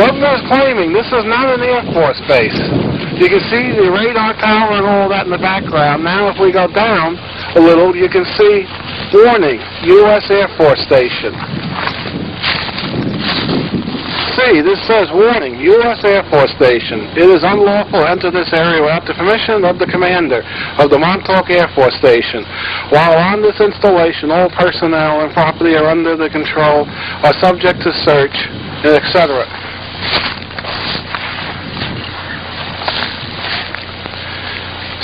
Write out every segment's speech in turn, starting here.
Governor is claiming this is not an Air Force base. You can see the radar tower and all that in the background. Now if we go down a little, you can see warning, U.S. Air Force Station. See, this says warning, U.S. Air Force Station. It is unlawful to enter this area without the permission of the commander of the Montauk Air Force Station. While on this installation, all personnel and property are under the control, are subject to search, etc.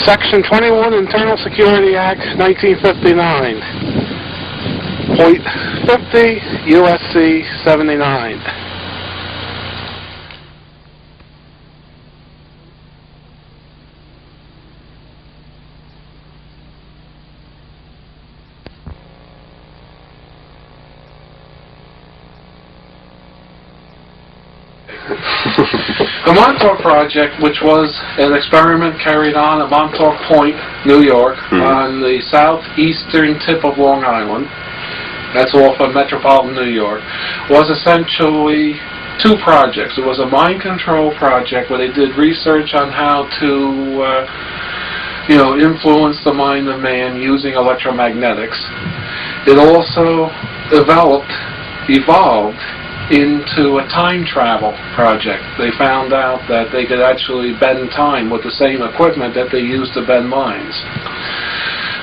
Section 21, Internal Security Act, 1959. Point 50, USC 79. The Montauk Project, which was an experiment carried on at Montauk Point, New York, on the southeastern tip of Long Island, that's off of metropolitan New York, was essentially two projects. It was a mind control project where they did research on how to influence the mind of man using electromagnetics. It also evolved into a time travel project. They found out that they could actually bend time with the same equipment that they used to bend minds.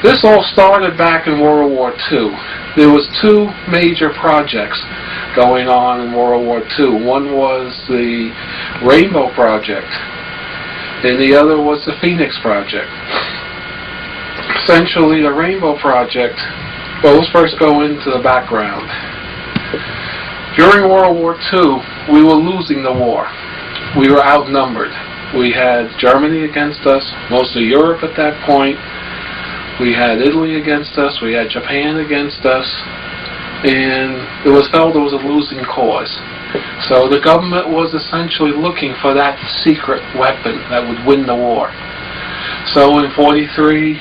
This all started back in World War II. There was two major projects going on in World War II. One was the Rainbow Project, and the other was the Phoenix Project. Essentially, the Rainbow Project, well, let's first go into the background. During World War II, we were losing the war. We were outnumbered. We had Germany against us, most of Europe at that point. We had Italy against us. We had Japan against us. And it was felt it was a losing cause. So the government was essentially looking for that secret weapon that would win the war. So in 43,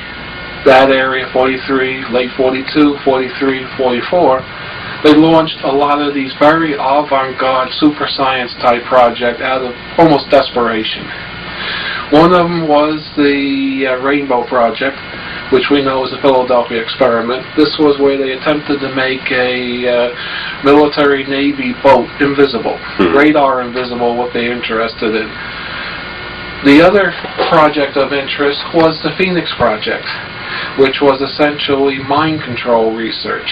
that area, 43, late 42, 43, 44, they launched a lot of these very avant-garde super science type projects out of almost desperation. One of them was the Rainbow Project, which we know is a Philadelphia experiment. This was where they attempted to make a military Navy boat invisible, radar invisible, what they're interested in. The other project of interest was the Phoenix Project, which was essentially mind control research.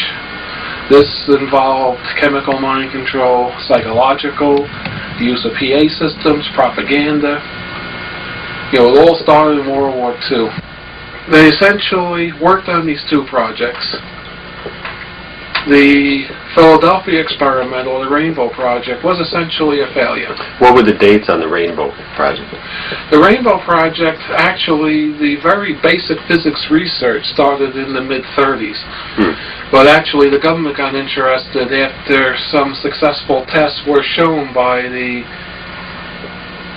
This involved chemical mind control, psychological, use of PA systems, propaganda. It all started in World War II. They essentially worked on these two projects. The Philadelphia experiment, or the Rainbow Project, was essentially a failure. What were the dates on the Rainbow Project? The Rainbow Project, actually, the very basic physics research started in the mid-30s. But actually, the government got interested after some successful tests were shown by the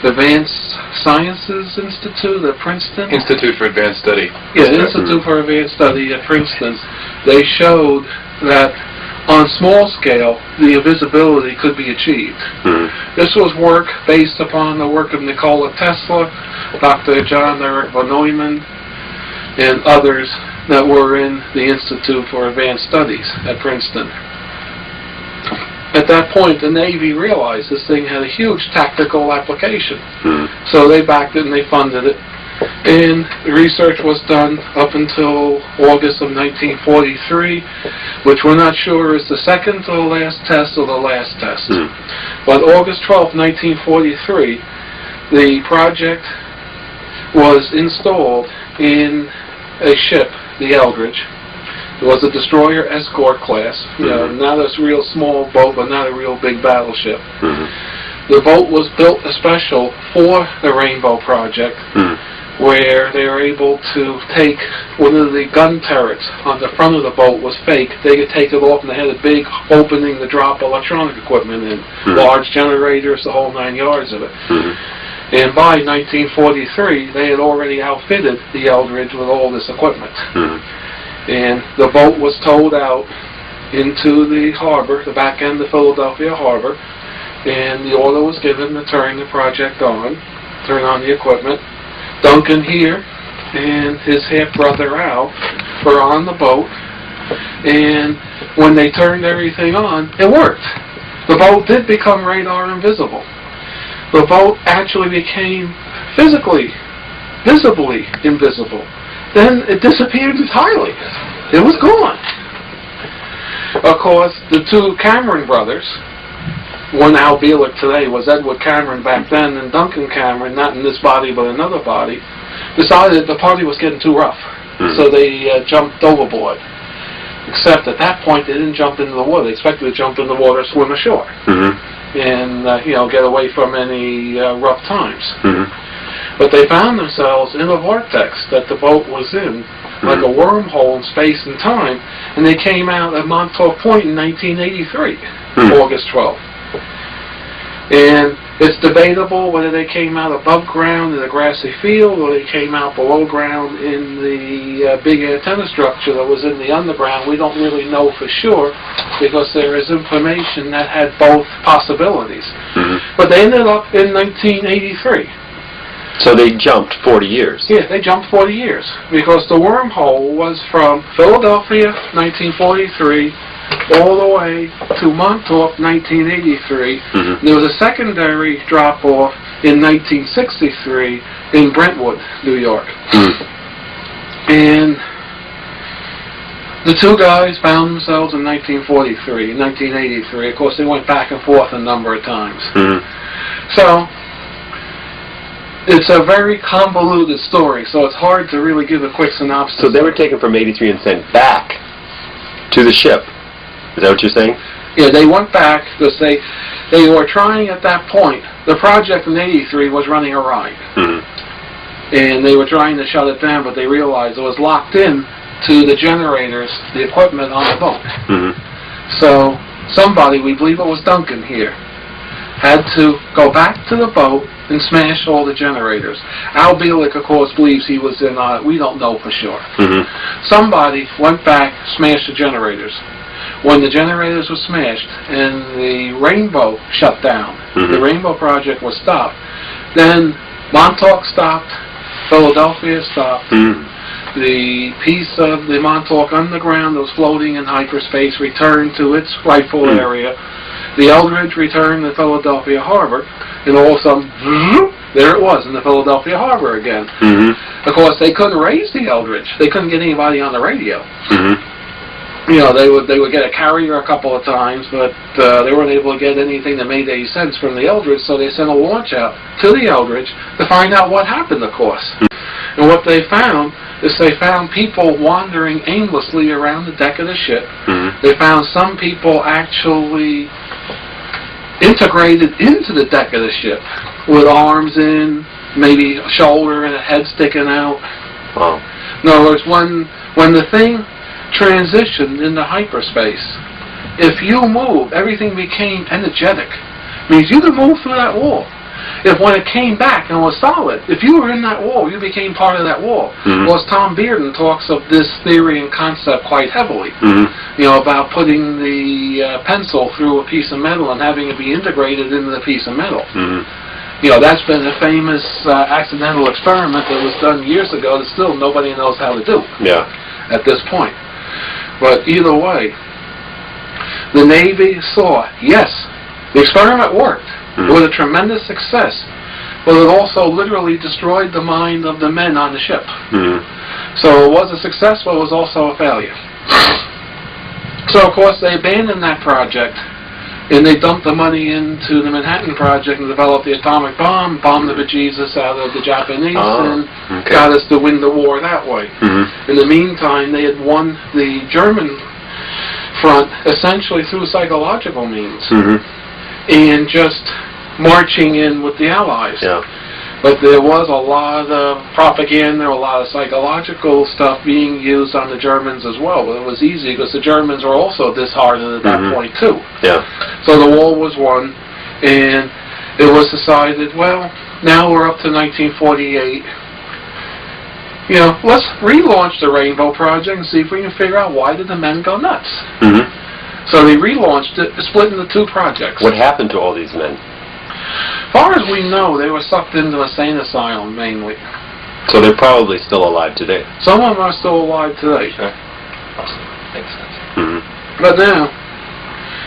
Advanced Sciences Institute at Princeton. Institute for Advanced Study. Yeah, the Institute for Advanced Study at Princeton. They showed that on small scale, the invisibility could be achieved. This was work based upon the work of Nikola Tesla, Dr. John Eric von Neumann, and others that were in the Institute for Advanced Studies at Princeton. At that point, the Navy realized this thing had a huge tactical application. So they backed it and they funded it. And the research was done up until August of 1943, which we're not sure is the second to the last test or the last test. But August 12, 1943, the project was installed in a ship, the Eldridge. It was a destroyer escort class, not a real small boat, but not a real big battleship. The boat was built special for the Rainbow Project, where they were able to take one of the gun turrets on the front of the boat was fake. They could take it off, and they had a big opening to drop electronic equipment in, large generators, the whole 9 yards of it. And by 1943, they had already outfitted the Eldridge with all this equipment. And the boat was towed out into the harbor, the back end of Philadelphia Harbor, and the order was given to turn the project on, turn on the equipment. Duncan here and his half-brother Al were on the boat, and when they turned everything on, it worked. The boat did become radar invisible. The boat actually became visibly invisible. Then it disappeared entirely. It was gone. Of course, the two Cameron brothers, one Al Bielek today was Edward Cameron back then, and Duncan Cameron, not in this body but another body, decided the party was getting too rough. So they jumped overboard. Except at that point they didn't jump into the water. They expected to jump in the water, swim ashore, and get away from any rough times. But they found themselves in a vortex that the boat was in, like a wormhole in space and time, and they came out at Montauk Point in 1983, August 12th. And it's debatable whether they came out above ground in a grassy field or they came out below ground in the big antenna structure that was in the underground. We don't really know for sure because there is information that had both possibilities. But they ended up in 1983. So they jumped 40 years. Yeah, they jumped 40 years because the wormhole was from Philadelphia, 1943, all the way to Montauk, 1983. There was a secondary drop-off in 1963 in Brentwood, New York. And the two guys found themselves in 1943, 1983. Of course, they went back and forth a number of times. So it's a very convoluted story, so it's hard to really give a quick synopsis. So they were taken from 83 and sent back to the ship. Is that what you're saying? Yeah, they went back because they were trying at that point. The project in 83 was running awry. And they were trying to shut it down, but they realized it was locked in to the generators, the equipment on the boat. So somebody, we believe it was Duncan here, had to go back to the boat and smash all the generators. Al Bielek, of course, believes he was in on it. We don't know for sure. Somebody went back, smashed the generators. When the generators were smashed and the Rainbow shut down, the Rainbow project was stopped, then Montauk stopped, Philadelphia stopped, the piece of the Montauk Underground that was floating in hyperspace returned to its rightful area, the Eldridge returned to Philadelphia Harbor, and all of a sudden, there it was in the Philadelphia Harbor again. Of course, they couldn't raise the Eldridge. They couldn't get anybody on the radio. They would get a carrier a couple of times, but they weren't able to get anything that made any sense from the Eldridge, so they sent a launch out to the Eldridge to find out what happened, of course. And what they found is they found people wandering aimlessly around the deck of the ship. They found some people actually integrated into the deck of the ship with arms in, maybe a shoulder and a head sticking out. In other words, when the thing transitioned into hyperspace, if you moved, everything became energetic. Means you could move through that wall. If when it came back and was solid, if you were in that wall, you became part of that wall. Well, Tom Bearden talks of this theory and concept quite heavily. About putting the pencil through a piece of metal and having it be integrated into the piece of metal. That's been a famous accidental experiment that was done years ago that still nobody knows how to do at this point. But either way, the Navy saw, yes, the experiment worked. It was a tremendous success, but it also literally destroyed the mind of the men on the ship. So it was a success, but it was also a failure. So, of course, they abandoned that project, and they dumped the money into the Manhattan Project and developed the atomic bomb, bombed the bejesus out of the Japanese, and got us to win the war that way. In the meantime, they had won the German front essentially through psychological means, and just marching in with the Allies. But there was a lot of propaganda, a lot of psychological stuff being used on the Germans as well. But it was easy because the Germans were also disheartened at that point too. So the war was won, and it was decided, well, now we're up to 1948. Let's relaunch the Rainbow Project and see if we can figure out why did the men go nuts. So they relaunched it, split into two projects. What happened to all these men? As far as we know, they were sucked into a sane asylum mainly. So they're probably still alive today. Some of them are still alive today. Sure. Makes sense. Mm-hmm. But now,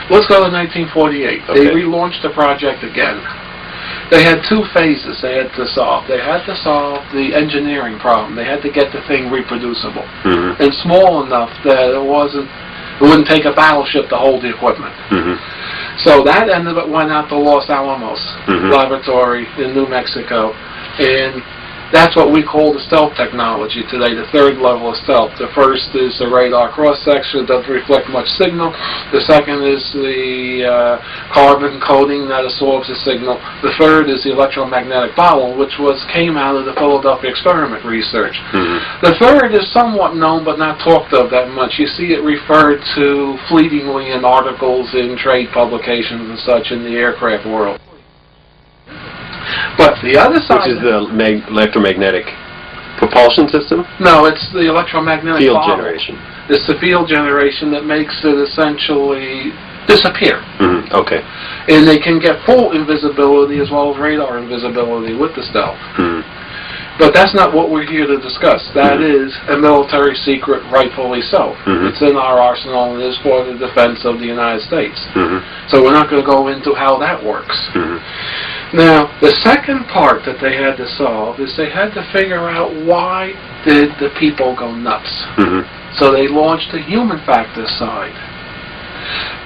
let's go to 1948. Okay. They relaunched the project again. They had two phases they had to solve. They had to solve the engineering problem. They had to get the thing reproducible Mm-hmm. and small enough that it wouldn't take a battleship to hold the equipment. Mm-hmm. So that ended up went out to Los Alamos Mhm. Laboratory in New Mexico, and that's what we call the stealth technology today, the third level of stealth. The first is the radar cross-section, it doesn't reflect much signal. The second is the carbon coating that absorbs the signal. The third is the electromagnetic bottle, which came out of the Philadelphia experiment research. Mm-hmm. The third is somewhat known but not talked of that much. You see it referred to fleetingly in articles in trade publications and such in the aircraft world. But the other side... Which is the electromagnetic propulsion system? No, it's the electromagnetic Field bottle. generation. It's the field generation that makes it essentially disappear. Mm-hmm. Okay. And they can get full invisibility as well as radar invisibility with the stealth. Mm-hmm. But that's not what we're here to discuss. That is a military secret, rightfully so. Mhm. It's in our arsenal and is for the defense of the United States. Mm-hmm. So we're not going to go into how that works. Mm-hmm. Now, the second part that they had to solve is they had to figure out why did the people go nuts. Mm-hmm. So they launched the human factors side.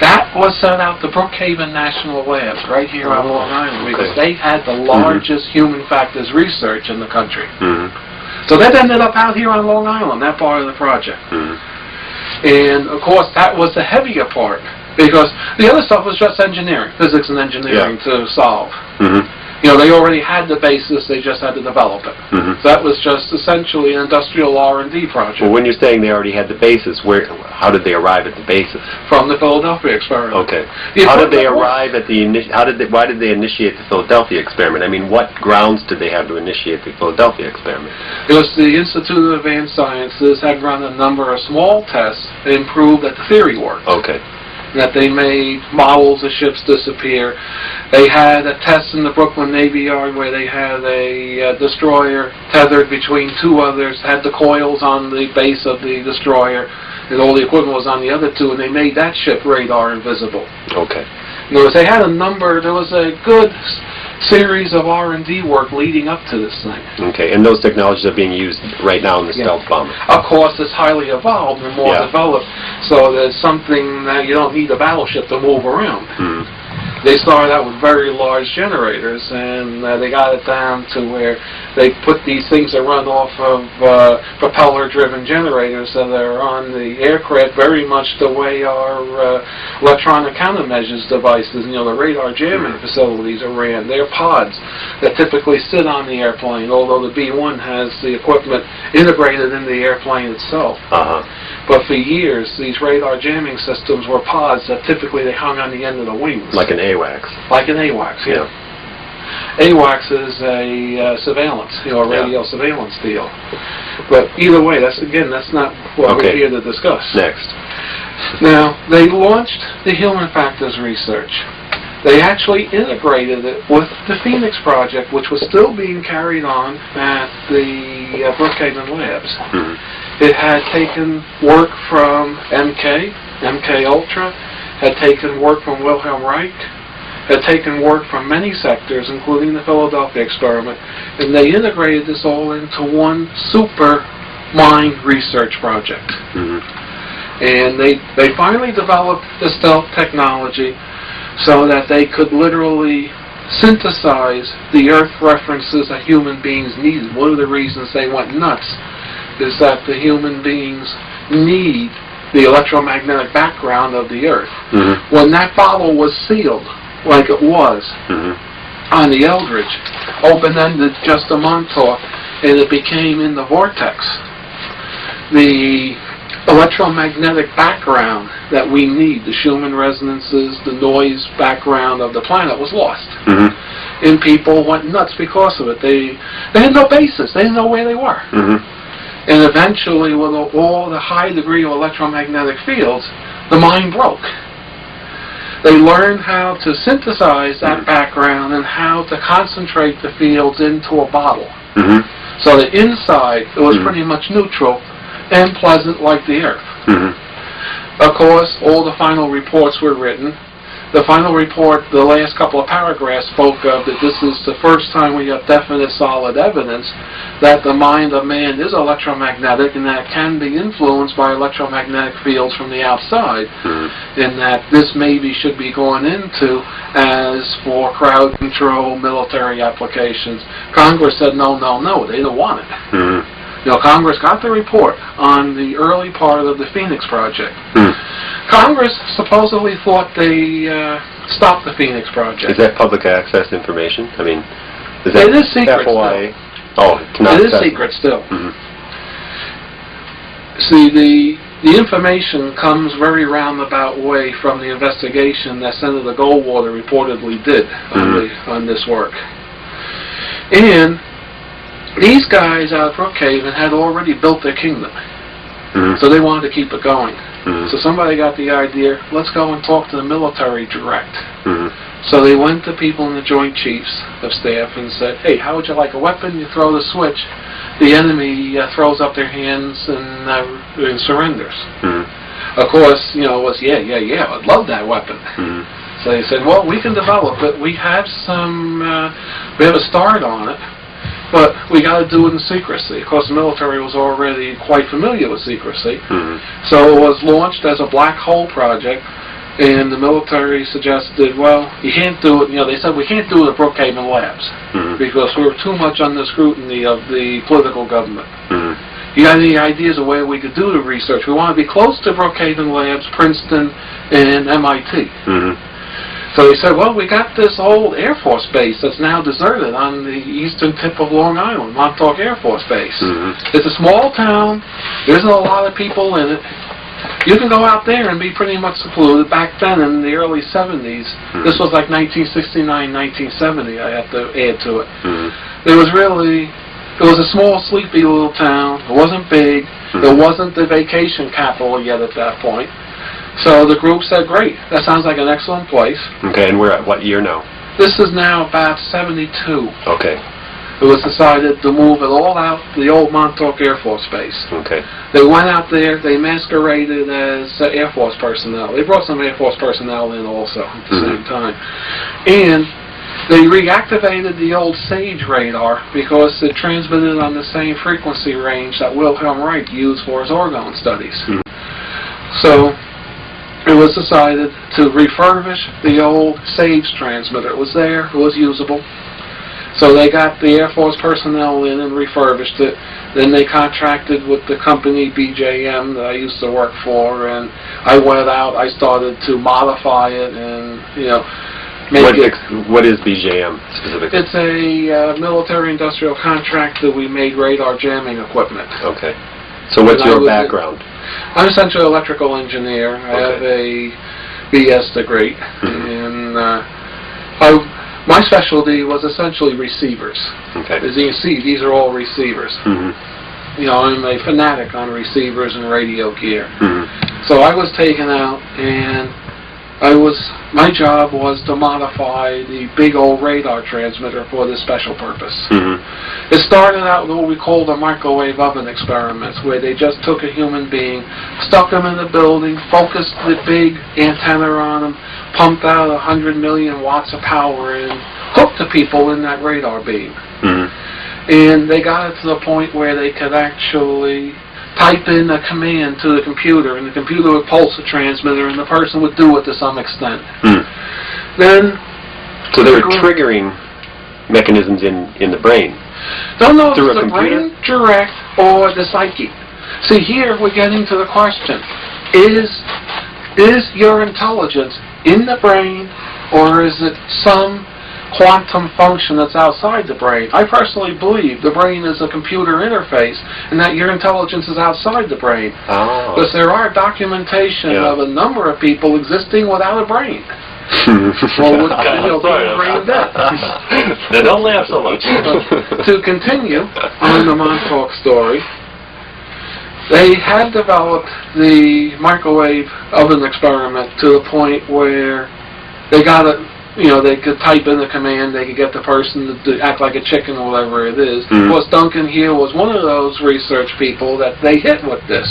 That was sent out to Brookhaven National Labs right here on Long Island because they had the largest human factors research in the country. Mm-hmm. So that ended up out here on Long Island, that part of the project. Mm-hmm. And of course that was the heavier part because the other stuff was just engineering, physics and engineering to solve. Mm-hmm. You know, they already had the basis, they just had to develop it. Mm-hmm. So that was just essentially an industrial R&D project. Well, when you're saying they already had the basis, how did they arrive at the basis? From the Philadelphia experiment. Okay. The How did they equipment arrive at why did they initiate the Philadelphia experiment? I mean, what grounds did they have to initiate the Philadelphia experiment? Because the Institute of Advanced Sciences had run a number of small tests and proved that the theory worked. Okay. That they made models of ships disappear. They had a test in the Brooklyn Navy Yard where they had a destroyer tethered between two others, had the coils on the base of the destroyer, and all the equipment was on the other two, and they made that ship radar invisible. Okay. In other words, they had there was a good series of R&D work leading up to this thing. Okay, and those technologies are being used right now in the stealth bomber. Of course, it's highly evolved and more developed, so there's something that you don't need a battleship to move around. Mm-hmm. They started out with very large generators, and they got it down to where they put these things that run off of propeller-driven generators that are on the aircraft, very much the way our electronic countermeasures devices, the radar jamming facilities are ran. They're pods that typically sit on the airplane, although the B-1 has the equipment integrated in the airplane itself. Uh-huh. But for years, these radar jamming systems were pods that typically they hung on the end of the wings. Like an AWACS. Like an AWACS, yeah. AWACS is a surveillance, a radio surveillance deal. But either way, that's not what we're here to discuss. Next. Now, they launched the human factors research. They actually integrated it with the Phoenix project, which was still being carried on at the Brookhaven Labs. Mm-hmm. It had taken work from MK Ultra, had taken work from Wilhelm Reich, had taken work from many sectors, including the Philadelphia experiment, and they integrated this all into one super mind research project. Mm-hmm. And they finally developed the stealth technology so that they could literally synthesize the Earth references that human beings needed. One of the reasons they went nuts is that the human beings need the electromagnetic background of the Earth. Mm-hmm. When that bottle was sealed, like it was on the Eldridge, open-ended just a Montauk, and it became in the vortex, the electromagnetic background that we need, the Schumann resonances, the noise background of the planet was lost. Mm-hmm. And people went nuts because of it. They had no basis. They didn't know where they were. Mm-hmm. And eventually, with all the high degree of electromagnetic fields, the mind broke. They learned how to synthesize that background and how to concentrate the fields into a bottle. So the inside, it was pretty much neutral and pleasant like the Earth. Of course, all the final reports were written. The final report, the last couple of paragraphs, spoke of that this is the first time we have definite, solid evidence that the mind of man is electromagnetic and that it can be influenced by electromagnetic fields from the outside, and that this maybe should be going into as for crowd control, military applications. Congress said no, no, no, they don't want it. You know, Congress got the report on the early part of the Phoenix Project. Congress supposedly thought they stopped the Phoenix Project. Is that public access information? I mean, is that it is secret FOIA? still. Oh, it's not. It is secret still. See, the information comes very roundabout way from the investigation that Senator Goldwater reportedly did on this work. And these guys out of Brookhaven had already built their kingdom. So they wanted to keep it going. So somebody got the idea, let's go and talk to the military direct. So they went to people in the Joint Chiefs of Staff and said, hey, how would you like a weapon? You throw the switch, the enemy throws up their hands and surrenders. Of course, you know, it was, yeah, I'd love that weapon. So they said, well, we can develop it. We have we have a start on it. But we got to do it in secrecy. Of course, the military was already quite familiar with secrecy. So it was launched as a black hole project, and the military suggested, well, you can't do it, you know, they said, we can't do it at Brookhaven Labs, because we're too much under scrutiny of the political government. You got any ideas of where we could do the research? We want to be close to Brookhaven Labs, Princeton, and MIT. So he said, well, we got this old Air Force base that's now deserted on the eastern tip of Long Island, Montauk Air Force Base. It's a small town. There isn't a lot of people in it. You can go out there and be pretty much secluded. Back then, in the early 70s, this was like 1969, 1970, I have to add to it. It was a small, sleepy little town. It wasn't big. It wasn't the vacation capital yet at that point. So the group said, great, that sounds like an excellent place. Okay, and we're at what year now? This is now about 72. Okay. It was decided to move it all out to the old Montauk Air Force Base. Okay. They went out there, they masqueraded as Air Force personnel. They brought some Air Force personnel in also at the same time. And they reactivated the old SAGE radar because it transmitted on the same frequency range that Wilhelm Reich used for his orgone studies. So it was decided to refurbish the old SAGE transmitter. It was there, it was usable. So they got the Air Force personnel in and refurbished it. Then they contracted with the company BJM that I used to work for, and I went out, I started to modify it and, you know, what is BJM specifically? It's a military-industrial contract that we made radar jamming equipment. Okay. So what's your background? I'm essentially an electrical engineer. I have a BS degree, and my specialty was essentially receivers. Okay. As you can see, these are all receivers. You know, I'm a fanatic on receivers and radio gear. So I was taken out, and my job was to modify the big old radar transmitter for this special purpose. It started out with what we call the microwave oven experiments, where they just took a human being, stuck him in the building, focused the big antenna on him, pumped out 100 million watts of power and hooked the people in that radar beam. And they got it to the point where they could actually type in a command to the computer, and the computer would pulse the transmitter, and the person would do it to some extent. Then, so there were triggering mechanisms in the brain. Don't know if it's the brain direct or the psyche. See, here we're getting to the question: is your intelligence in the brain, or is it some quantum function that's outside the brain? I personally believe the brain is a computer interface and that your intelligence is outside the brain. Because there are documentation of a number of people existing without a brain. Well, brain dead. Now don't laugh so much. To continue on the Montauk story, they had developed the microwave oven experiment to the point where they got it. They could type in the command, they could get the person to act like a chicken or whatever it is. Of course, Duncan here was one of those research people that they hit with this.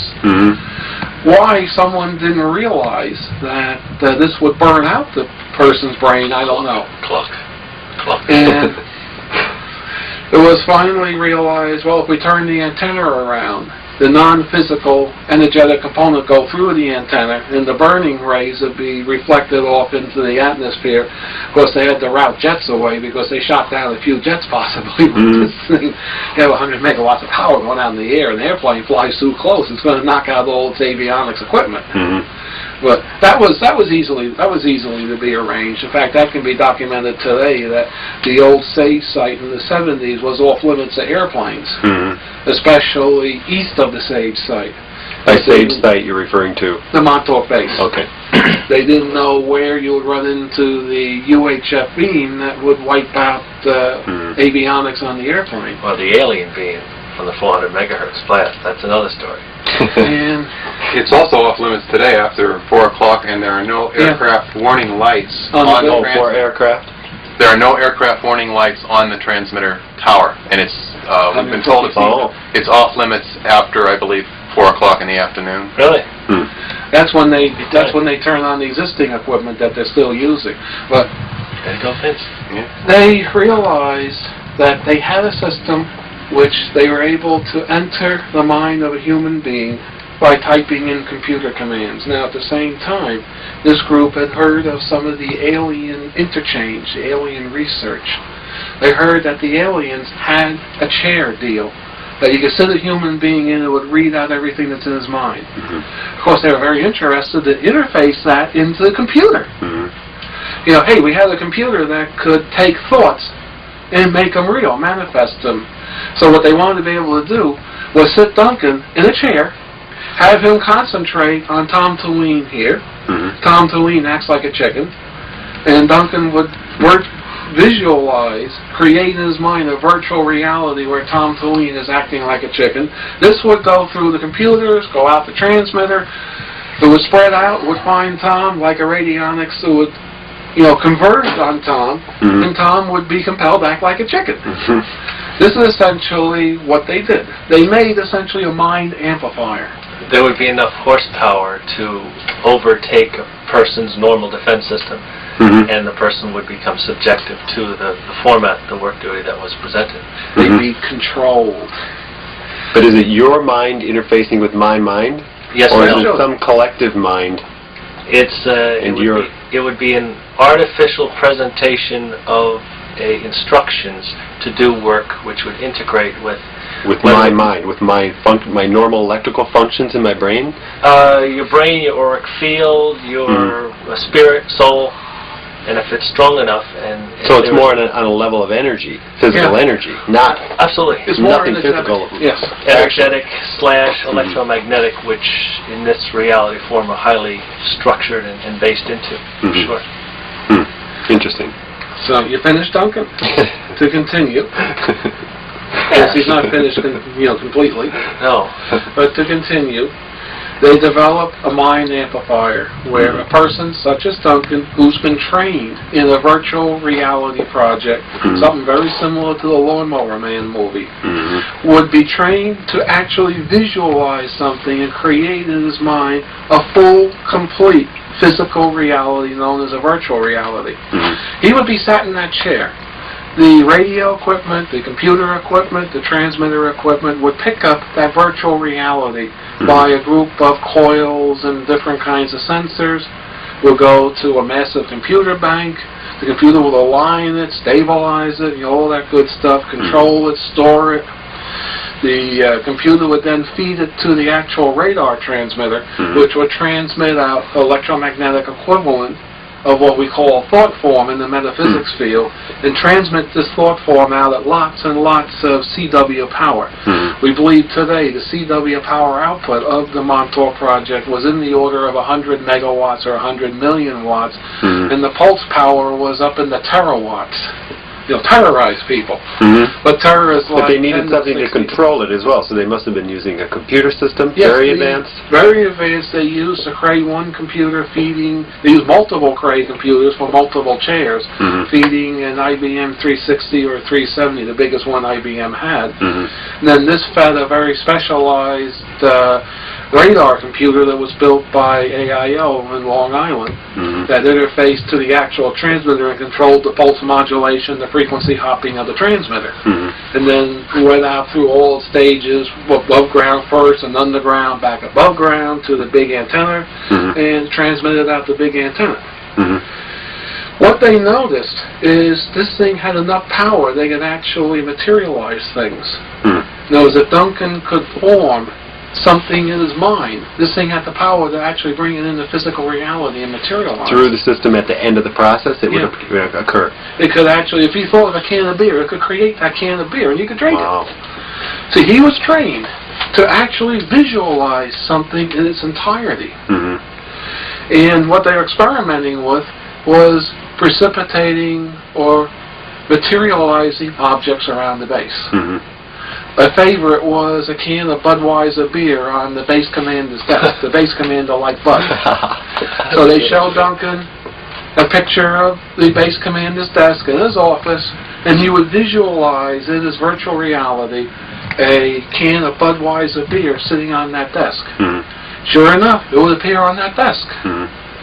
Why someone didn't realize that this would burn out the person's brain, I don't know. Cluck. And it was finally realized, well, if we turn the antenna around, the non-physical energetic component go through the antenna, and the burning rays would be reflected off into the atmosphere. Of course, they had to route jets away because they shot down a few jets possibly with this thing. You have 100 megawatts of power going out in the air, and the airplane flies too close. It's going to knock out all its avionics equipment. But that was easily to be arranged. In fact, that can be documented today. That the old SAGE site in the 70s was off limits to airplanes, especially east of the SAGE site. By SAGE site, you're referring to the Montauk base. Okay. They didn't know where you would run into the UHF beam that would wipe out avionics on the airplane. Or the alien beam from the 400 megahertz blast. That's another story. And it's also off limits today after 4 o'clock, and there are no aircraft warning lights on the transmitter. For aircraft? There are no aircraft warning lights on the transmitter tower, and it's we've been told it's off limits after, I believe, 4 o'clock in the afternoon. Really? that's when they turn on the existing equipment that they're still using. But There you go, Vince. they realized that they had a system which they were able to enter the mind of a human being by typing in computer commands. Now, at the same time, this group had heard of some of the alien interchange, the alien research. They heard that the aliens had a chair deal, that you could sit a human being in and would read out everything that's in his mind. Of course, they were very interested to interface that into the computer. Hey, we had a computer that could take thoughts and make them real, manifest them. So what they wanted to be able to do was sit Duncan in a chair, have him concentrate on Tom Tulene here. Tom Tulene acts like a chicken, and Duncan would visualize, create in his mind a virtual reality where Tom Tulene is acting like a chicken. This would go through the computers, go out the transmitter. It would spread out, would find Tom like a radionics who would converge on Tom, and Tom would be compelled to act like a chicken. This is essentially what they did. They made essentially a mind amplifier. There would be enough horsepower to overtake a person's normal defense system, and the person would become subjective to the format, the work duty that was presented. They'd be controlled. But is it your mind interfacing with my mind? Yes, or no. is it some collective mind? It would be an artificial presentation of instructions to do work which would integrate with my mind, with my normal electrical functions in my brain? Your brain, your auric field, your spirit, soul, and if it's strong enough. So it's more on a level of energy, physical energy, not absolutely. It's more nothing physical. Yes. Energetic / electromagnetic, which in this reality form are highly structured and based into. Sure. Interesting. So you finished, Duncan? To continue. Yes, he's not finished, completely. No. But to continue, they developed a mind amplifier where a person such as Duncan, who's been trained in a virtual reality project, something very similar to the Lawnmower Man movie, would be trained to actually visualize something and create in his mind a full, complete physical reality known as a virtual reality. He would be sat in that chair. The radio equipment, the computer equipment, the transmitter equipment would pick up that virtual reality by a group of coils and different kinds of sensors. We'll go to a massive computer bank. The computer will align it, stabilize it, all that good stuff, control it, store it. The computer would then feed it to the actual radar transmitter, which would transmit out electromagnetic equivalent of what we call thought form in the metaphysics field, and transmit this thought form out at lots and lots of CW power. We believe today the CW power output of the Montauk project was in the order of 100 megawatts or 100 million watts, and the pulse power was up in the terawatts. terrorize people. But terrorists But like they needed 10 to something to 60 control it as well, so they must have been using a computer system, Yes, very advanced. Very advanced. They used a Cray 1 computer feeding, they used multiple Cray computers for multiple chairs, feeding an IBM 360 or 370, the biggest one IBM had. And then this fed a very specialized radar computer that was built by AIO in Long Island that interfaced to the actual transmitter and controlled the pulse modulation, the frequency hopping of the transmitter. And then we went out through all the stages, above ground first and underground, back above ground to the big antenna, and transmitted out the big antenna. What they noticed is this thing had enough power they could actually materialize things. Now, as if Duncan could form something in his mind, this thing had the power to actually bring it into physical reality and materialize. Through the system at the end of the process, it would occur. It could actually, if he thought of a can of beer, it could create that can of beer and you could drink Wow. it. See, he was trained to actually visualize something in its entirety. And what they were experimenting with was precipitating or materializing objects around the base. A favorite was a can of Budweiser beer on the base commander's desk. The base commander liked Bud. So they showed Duncan a picture of the base commander's desk in his office, and he would visualize in his virtual reality a can of Budweiser beer sitting on that desk. Sure enough, it would appear on that desk.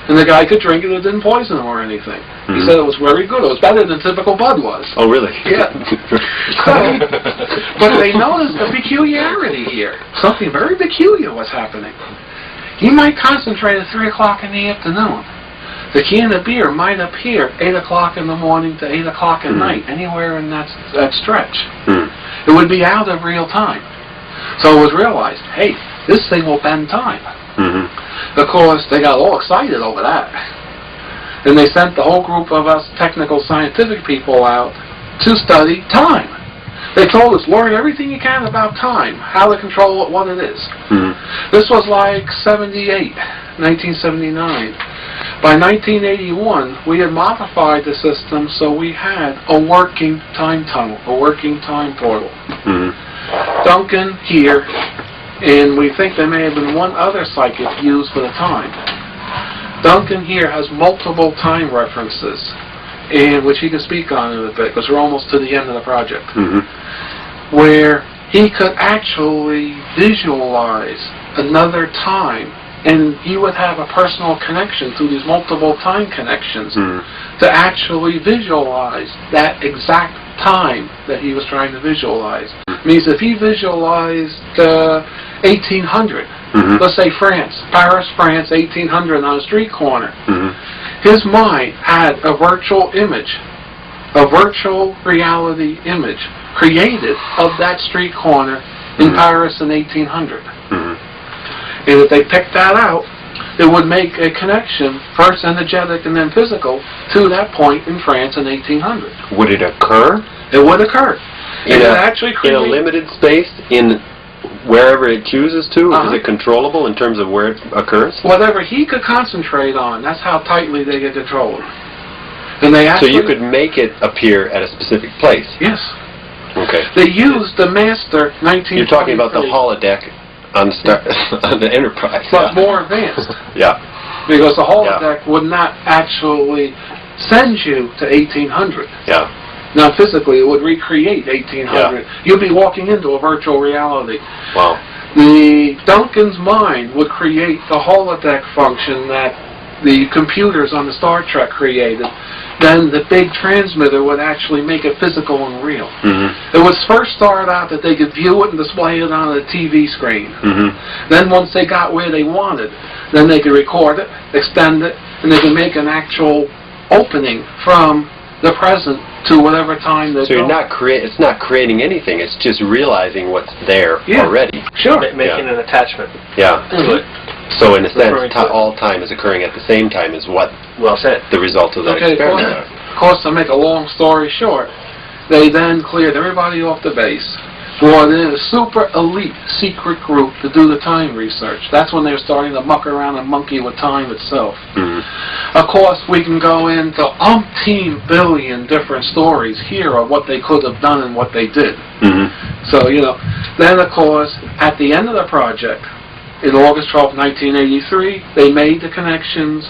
And the guy could drink it, it didn't poison him or anything. He said it was very good. It was better than typical Bud was. Oh, really? Yeah. But they noticed a peculiarity here. Something very peculiar was happening. He might concentrate at 3 o'clock in the afternoon. The can of beer might appear 8 o'clock in the morning to 8 o'clock at night, anywhere in that stretch. It would be out of real time. So it was realized, hey, this thing will bend time. Of course, they got all excited over that. And they sent the whole group of us technical scientific people out to study time. They told us, learn everything you can about time, how to control it, what it is. This was like 1979. By 1981, we had modified the system so we had a working time tunnel, a working time portal. Duncan here, and we think there may have been one other psychic used for the time. Duncan here has multiple time references, and which he can speak on in a bit, because we're almost to the end of the project, where he could actually visualize another time, and he would have a personal connection through these multiple time connections to actually visualize that exact time that he was trying to visualize. Means if he visualized 1800, let's say France, Paris, France, 1800 on a street corner, his mind had a virtual image, a virtual reality image created of that street corner in Paris in 1800. And if they picked that out, it would make a connection, first energetic and then physical, to that point in France in 1800. Would it occur? It would occur. In a limited space, in wherever it chooses to? Is it controllable in terms of where it occurs? Whatever he could concentrate on, that's how tightly they could control it. And they actually, so you could make it appear at a specific place? Yes. Okay. They used the master 1923. You're talking about the holodeck on the Enterprise. But more advanced. Because the holodeck would not actually send you to 1800. Now, physically, it would recreate 1800. You'd be walking into a virtual reality. Wow. The Duncan's mind would create the holodeck function that the computers on the Star Trek created. Then the big transmitter would actually make it physical and real. It was first started out that they could view it and display it on a TV screen. Then once they got where they wanted, then they could record it, extend it, and they could make an actual opening from the present to whatever time they're So it's not creating anything, it's just realizing what's there already. Sure. Making an attachment to it. So in a sense, all time is occurring at the same time as what the result of that experiment are. Of course, to make a long story short, they then cleared everybody off the base. brought in a super elite secret group to do the time research. That's when they were starting to muck around and monkey with time itself. Of course, we can go into umpteen billion different stories here of what they could have done and what they did. So, you know, then of course, at the end of the project, in August 12, 1983, they made the connections.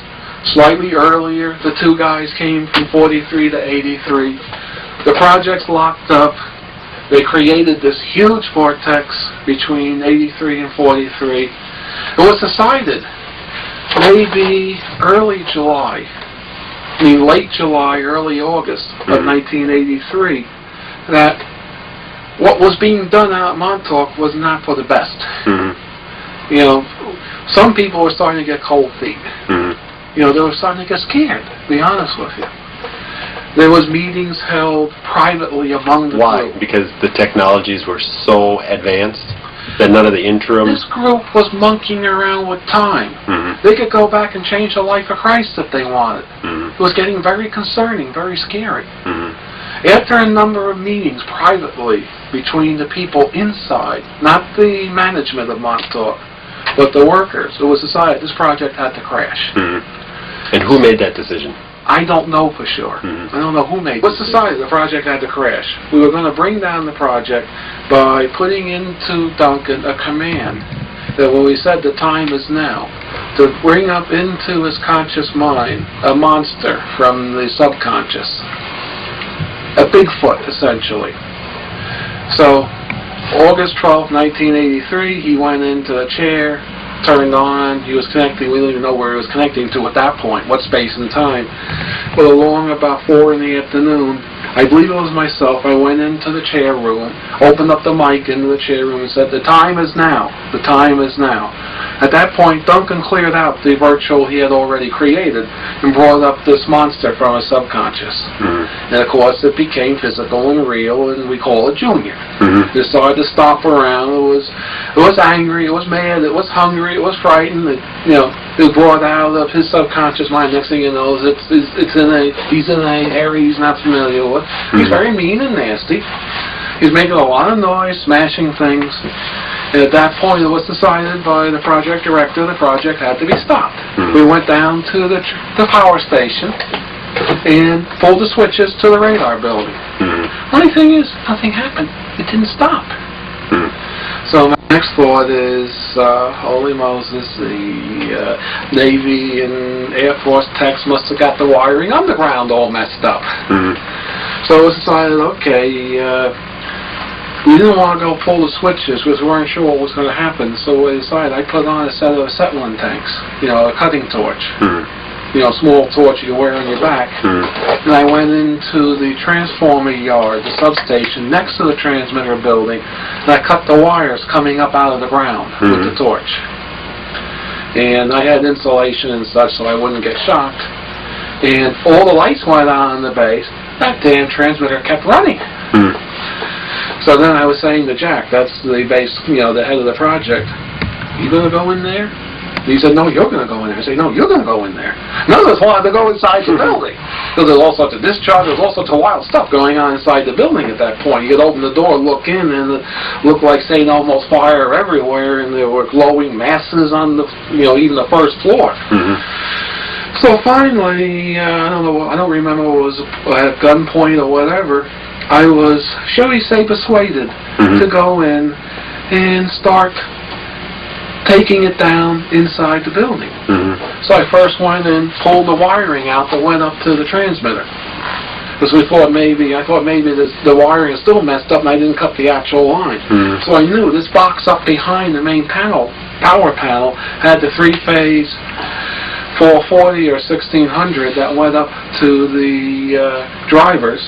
Slightly earlier, the two guys came from 43 to 83. The project's locked up. They created this huge vortex between 83 and 43. It was decided maybe early July, I mean late July, early August of 1983, that what was being done out at Montauk was not for the best. You know, some people were starting to get cold feet. You know, they were starting to get scared, to be honest with you. There was meetings held privately among the Why? group. Because the technologies were so advanced that none of the interim... This group was monkeying around with time. They could go back and change the life of Christ if they wanted. It was getting very concerning, very scary. After a number of meetings privately between the people inside, not the management of Montauk, but the workers, it was decided this project had to crash. And who made that decision? I don't know for sure. I don't know who made it. It was decided the project had to crash. We were going to bring down the project by putting into Duncan a command that when we said the time is now, to bring up into his conscious mind a monster from the subconscious. A Bigfoot, essentially. So, August 12, 1983, he went into a chair, turned on, he was connecting, we didn't even know where he was connecting to at that point, what space and time. But along about 4 in the afternoon, I believe it was myself, I went into the chair room, opened up the mic into the chair room and said, the time is now, the time is now. At that point, Duncan cleared out the virtual he had already created and brought up this monster from his subconscious. And of course, it became physical and real, and we call it Junior. It started to stomp around. It was angry. It was mad. It was hungry. It was frightened. It, you know, it brought out of his subconscious mind. Next thing you know, he's in an area he's not familiar with. He's very mean and nasty. He's making a lot of noise, smashing things. And at that point, it was decided by the project director the project had to be stopped. We went down to the power station and pulled the switches to the radar building. Funny thing is, nothing happened. It didn't stop. So my next thought is, holy Moses, the Navy and Air Force techs must have got the wiring underground all messed up. So it was decided, okay, we didn't want to go pull the switches because we weren't sure what was going to happen. So we decided I put on a set of acetylene tanks, you know, a cutting torch. You know, small torch you wear on your back. And I went into the transformer yard, the substation, next to the transmitter building, and I cut the wires coming up out of the ground with the torch. And I had insulation and such so I wouldn't get shocked. And all the lights went on in the base. That damn transmitter kept running. So then I was saying to Jack, that's the base, you know, the head of the project, you going to go in there? He said, no, you're going to go in there. I said, no, you're going to go in there. None of us wanted to go inside the building. Because there's all sorts of discharge, there's all sorts of wild stuff going on inside the building at that point. You could open the door, look in, and it looked like St. Elmo's fire everywhere, and there were glowing masses on the, you know, even the first floor. So finally, I don't remember what it was at gunpoint or whatever, I was, shall we say, persuaded to go in and start taking it down inside the building. So I first went and pulled the wiring out that went up to the transmitter. Because I thought maybe the wiring is still messed up and I didn't cut the actual line. So I knew this box up behind the main panel, power panel, had the 3-phase 440 or 1600 that went up to the drivers.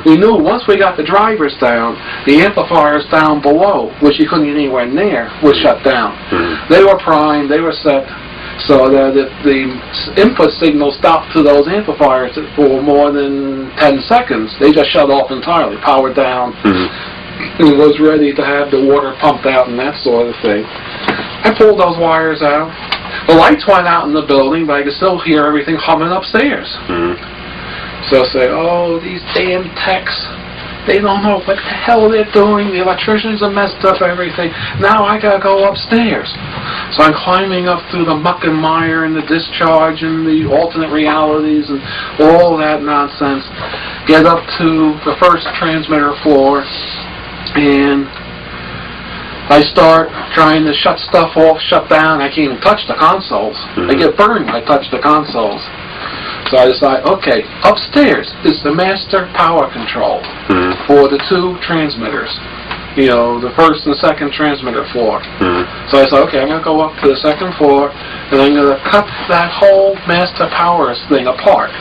We knew once we got the drivers down, the amplifiers down below, which you couldn't get anywhere near, would shut down. They were primed, they were set, so that if the input signal stopped to those amplifiers for more than 10 seconds, they just shut off entirely, powered down, and was ready to have the water pumped out and that sort of thing. I pulled those wires out. The lights went out in the building, but I could still hear everything humming upstairs. So I say, oh, these damn techs. They don't know what the hell they're doing. The electricians have messed up everything. Now I gotta go upstairs. So I'm climbing up through the muck and mire and the discharge and the alternate realities and all that nonsense. Get up to the first transmitter floor, and I start trying to shut stuff off, shut down. I can't even touch the consoles. I get burned when I touch the consoles. So I decide, okay, upstairs is the master power control for the two transmitters. You know, the first and second transmitter floor. So I said, okay, I'm going to go up to the second floor, and I'm going to cut that whole master power thing apart.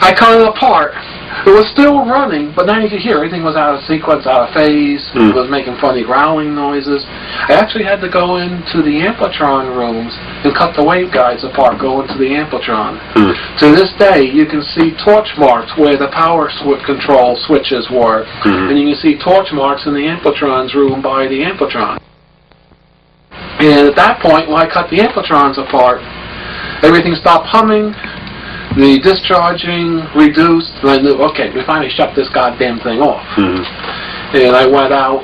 I cut it apart. It was still running, but now you could hear everything was out of sequence, out of phase. It was making funny growling noises. I actually had to go into the amplitron rooms and cut the waveguides apart, go into the amplitron. To this day, you can see torch marks where the power control switches were, and you can see torch marks in the amplitron's room by the amplitron. And at that point, when I cut the amplitrons apart, everything stopped humming. The discharging reduced, and I knew, okay, we finally shut this goddamn thing off. And I went out.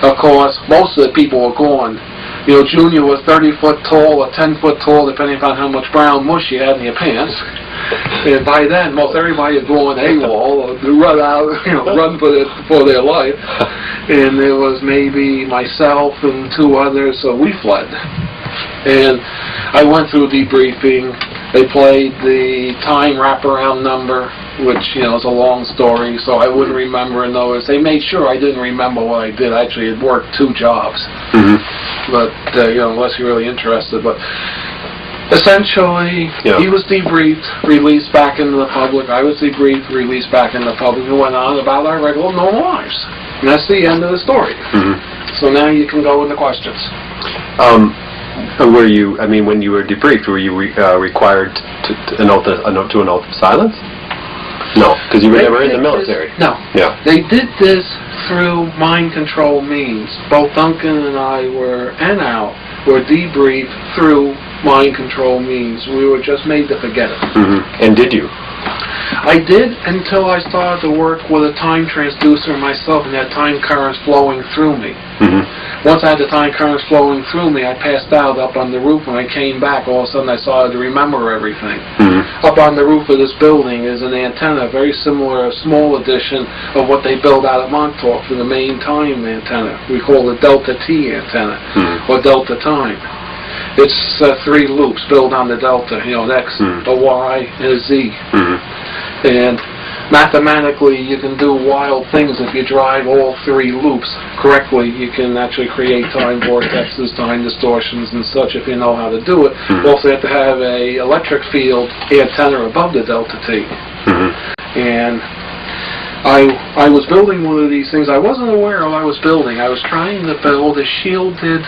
Of course, most of the people were gone. You know, Junior was 30 foot tall or 10 foot tall, depending upon how much brown mush you had in your pants. And by then, most everybody had gone AWOL, or run out, you know, run for their life. And there was maybe myself and two others, so we fled. And I went through debriefing. They played the time wraparound number, which, you know, is a long story, so I wouldn't remember and those. They made sure I didn't remember what I did. I actually had worked 2 jobs. But, you know, unless you're really interested. But essentially, he was debriefed, released back into the public. I was debriefed, released back into the public, and went on about our regular normal lives. And that's the end of the story. So now you can go into questions. Were you, I mean, when you were debriefed, were you required to an oath of silence? No, because you were never in the military. No. Yeah. They did this through mind control means. Both Duncan and I and Al were debriefed through mind control means. We were just made to forget it. And did you? I did until I started to work with a time transducer myself and had time currents flowing through me. Once I had the time currents flowing through me, I passed out up on the roof. When I came back, all of a sudden I started to remember everything. Up on the roof of this building is an antenna, very similar, a small edition of what they build out at Montauk for the main time antenna. We call it Delta T antenna, or Delta time. It's 3 loops built on the delta, you know, an X, a Y, and a Z. And mathematically, you can do wild things if you drive all 3 loops correctly. You can actually create time vortexes, time distortions, and such if you know how to do it. You also have to have a electric field antenna above the delta T. And I was building one of these things. I wasn't aware of what I was building. I was trying to build a shielded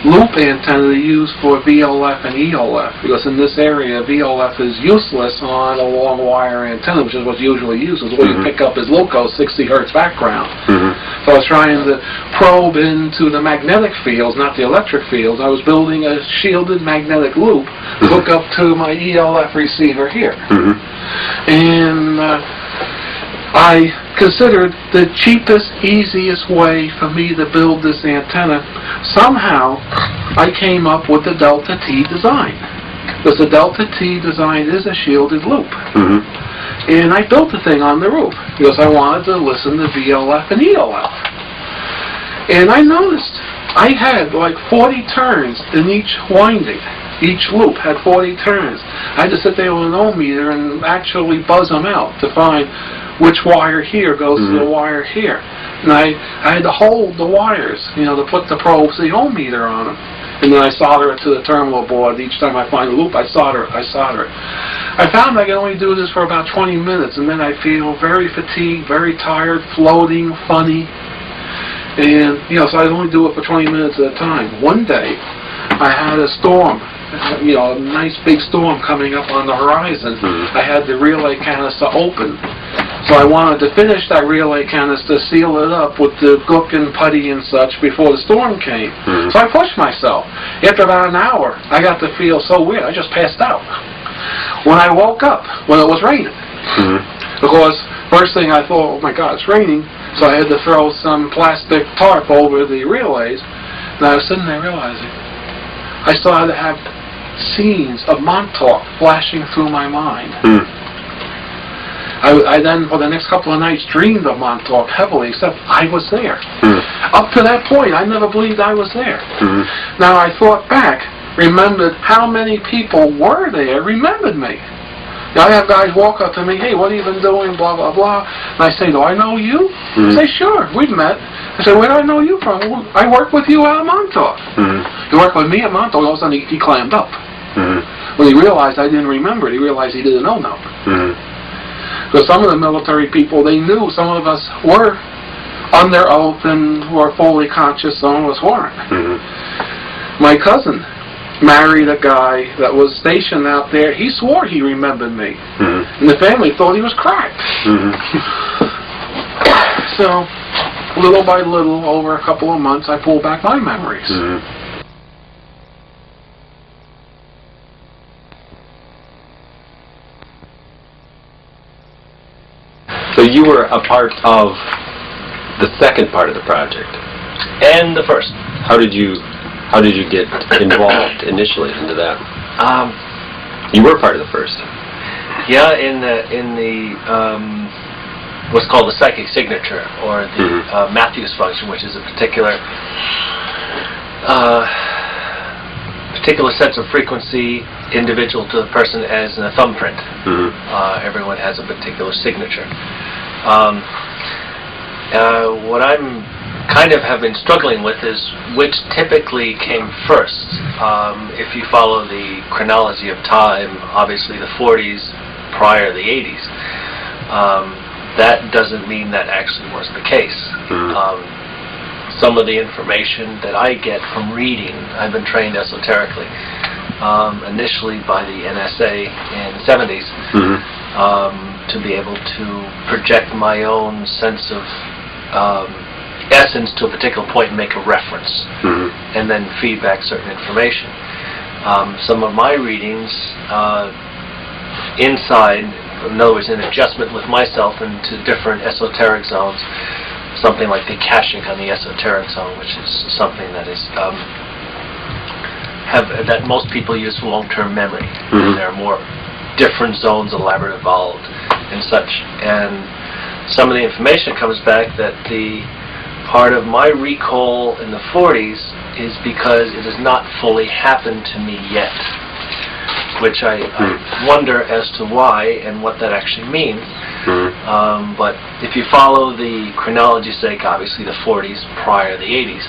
loop antenna to use for VLF and ELF, because in this area VLF is useless on a long wire antenna, which is what's usually used. All you pick up is loco 60 hertz background. So I was trying to probe into the magnetic fields, not the electric fields. I was building a shielded magnetic loop to hook up to my ELF receiver here. And I considered the cheapest, easiest way for me to build this antenna. Somehow, I came up with the Delta T design. Because the Delta T design is a shielded loop. And I built the thing on the roof because I wanted to listen to VLF and ELF. And I noticed I had like 40 turns in each winding. Each loop had 40 turns. I had to sit there with an ohm meter and actually buzz them out to find which wire here goes to the wire here. And I had to hold the wires, you know, to put the probes, the ohm meter on them. And then I solder it to the terminal board. Each time I find a loop, I solder it. I found I can only do this for about 20 minutes, and then I feel very fatigued, very tired, floating, funny. And, you know, so I only do it for 20 minutes at a time. One day, I had a storm. You know, a nice big storm coming up on the horizon. I had the relay canister open. So I wanted to finish that relay canister, seal it up with the gook and putty and such before the storm came. So I pushed myself. After about an hour, I got to feel so weird. I just passed out. When I woke up, when it was raining, because First thing I thought, oh my God, it's raining, so I had to throw some plastic tarp over the relays. And I was sitting there realizing I started to have scenes of Montauk flashing through my mind. I then, for the next couple of nights, dreamed of Montauk heavily, except I was there. Up to that point, I never believed I was there. Now, I thought back, remembered how many people were there, remembered me. Now, I have guys walk up to me, hey, what have you been doing, blah, blah, blah. And I say, do I know you? They say, sure, we've met. I say, where do I know you from? Well, I work with you out of Montauk. He worked with me at Montauk, all of a sudden he clammed up. When he realized I didn't remember it, he realized he didn't know no. Because some of the military people, they knew some of us were under oath and were fully conscious, some of us weren't. My cousin married a guy that was stationed out there. He swore he remembered me. And the family thought he was cracked. So, little by little, over a couple of months, I pulled back my memories. So you were a part of the second part of the project. And the first. How did you get involved initially into that? You were part of the first. Yeah, in the what's called the psychic signature, or the Matthews function, which is a particular sense of frequency individual to the person as in a thumbprint. Everyone has a particular signature. What I'm kind of have been struggling with is which typically came first. If you follow the chronology of time, obviously the 40s prior to the 80s. That doesn't mean that actually was the case. Some of the information that I get from reading, I've been trained esoterically, initially by the NSA in the 70s, to be able to project my own sense of essence to a particular point and make a reference, and then feedback certain information. Some of my readings inside, in other words, in adjustment with myself into different esoteric zones, something like the Akashic on the esoteric zone, which is something that is that most people use for long-term memory. There are more different zones, elaborate, evolved, and such. And some of the information comes back that the part of my recall in the 40s is because it has not fully happened to me yet, which I wonder as to why and what that actually means. But if you follow the chronology sake, obviously the 40s prior to the 80s,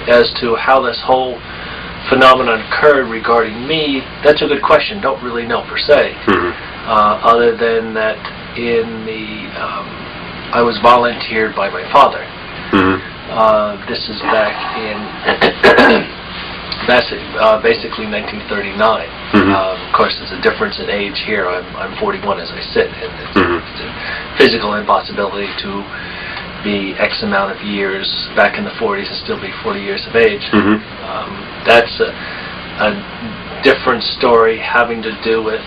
as to how this whole phenomenon occurred regarding me, that's a good question. Don't really know per se, other than that in the I was volunteered by my father. This is back in basically 1939. Of course, there's a difference in age here. I'm 41 as I sit, and it's a physical impossibility to be X amount of years back in the 40s and still be 40 years of age. That's a different story having to do with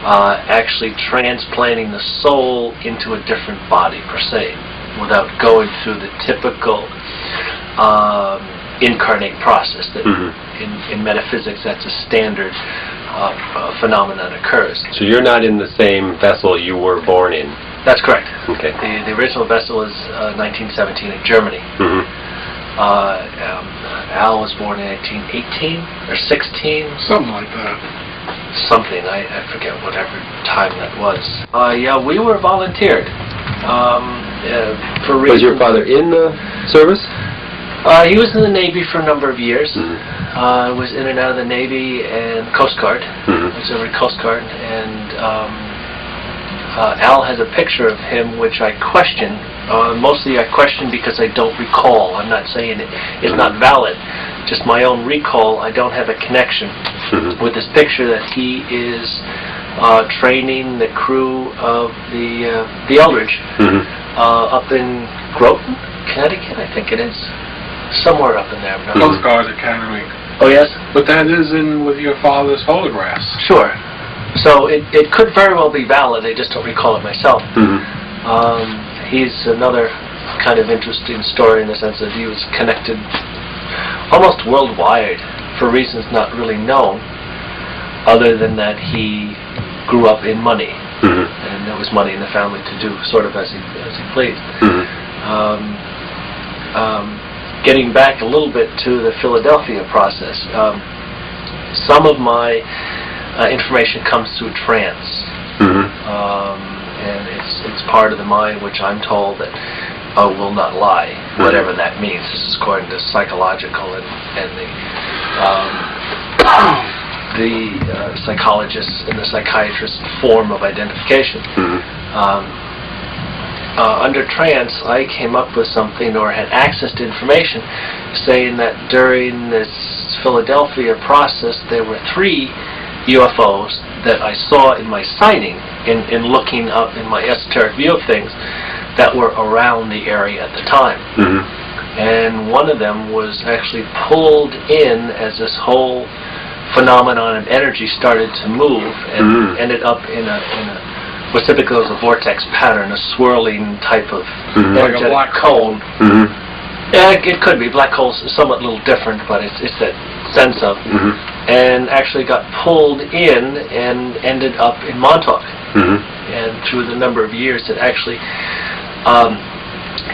actually transplanting the soul into a different body per se, without going through the typical incarnate process that in metaphysics that's a standard phenomenon occurs. So you're not in the same vessel you were born in? That's correct. Okay. The original vessel is 1917 in Germany. Al was born in 1918 or 16. Something like that. Something, I forget whatever time that was. Yeah, we were volunteered. For reasons. Was your father in the service? He was in the Navy for a number of years. Was in and out of the Navy and Coast Guard. Auxiliary Coast Guard. And Al has a picture of him which I question. Mostly I question because I don't recall. I'm not saying it's not valid. Just my own recall, I don't have a connection with this picture that he is training the crew of the Eldridge up in Groton, Connecticut, I think it is. Somewhere up in there. Coast Guard Academy. Oh, yes? But that is in with your father's photographs. Sure. So it could very well be valid. I just don't recall it myself. He's another kind of interesting story in the sense that he was connected almost worldwide for reasons not really known, other than that he grew up in money, and there was money in the family to do sort of as he pleased. Getting back a little bit to the Philadelphia process, some of my information comes through trance, and it's part of the mind which I'm told that will not lie, whatever that means. This is according to psychological and the psychologists and the psychiatrists' form of identification. Under trance, I came up with something, or had access to information, saying that during this Philadelphia process, there were 3 UFOs that I saw in my sighting, in looking up in my esoteric view of things, that were around the area at the time. And one of them was actually pulled in as this whole phenomenon of energy started to move, and ended up in a what typically was a vortex pattern, a swirling type of energetic like a black cone. Yeah, it could be. Black holes is somewhat a little different, but it's that sense of. And actually got pulled in and ended up in Montauk. And through the number of years, it actually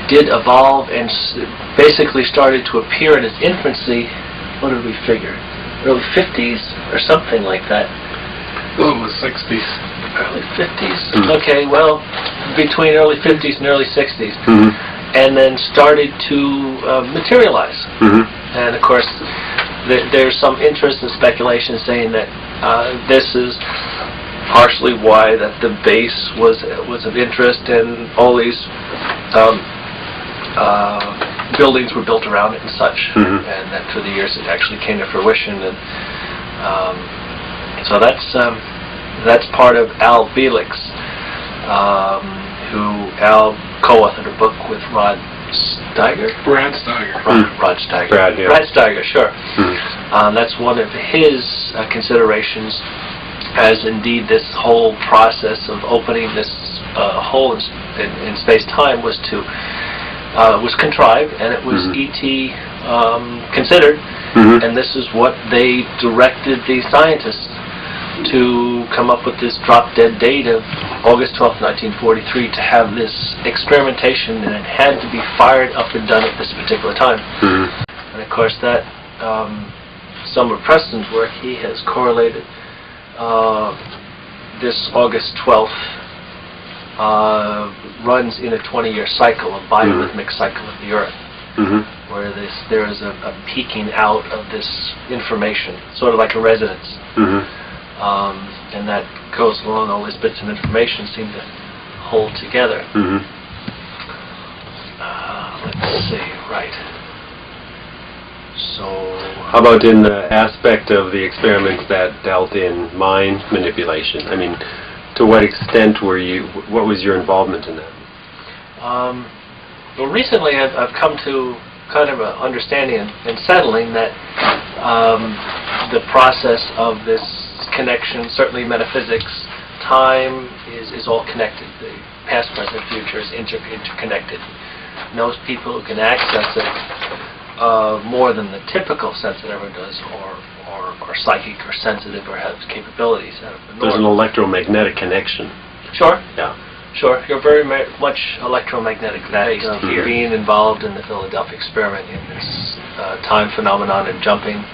did evolve and basically started to appear in its infancy. What did we figure? Early 50s or something like that. Oh, it was 60s. Early 50s. Okay, well, between early 50s and early 60s. And then started to materialize. And of course, there's some interest and speculation saying that this is partially why that the base was of interest, and all these buildings were built around it and such, and that through the years it actually came to fruition. And so that's part of Al Bielek's, who Al co-authored a book with Rod Steiger? Brad Steiger. Rod Steiger. Brad Steiger, sure. That's one of his considerations, as indeed this whole process of opening this hole in space-time was contrived, and it was E.T. Considered, and this is what they directed the scientists to come up with this drop-dead date of August 12, 1943, to have this experimentation, and it had to be fired up and done at this particular time. And of course that, some of Preston's work, he has correlated this August 12th runs in a 20-year cycle, a biorhythmic cycle of the Earth, where there is a peaking out of this information, sort of like a resonance. And that goes along, all these bits of information seem to hold together. Let's see, right. So... How about in the aspect of the experiments that dealt in mind manipulation? I mean, to what extent what was your involvement in that? Well, recently I've come to kind of an understanding and settling that the process of this connection, certainly metaphysics, time is all connected. The past, present, future is interconnected. And those people who can access it more than the typical sensitive ever does, or psychic or sensitive or have capabilities out of the norm. There's an electromagnetic connection. Sure. Yeah. Sure. You're very much electromagnetic based here. Being involved in the Philadelphia experiment in this time phenomenon and jumping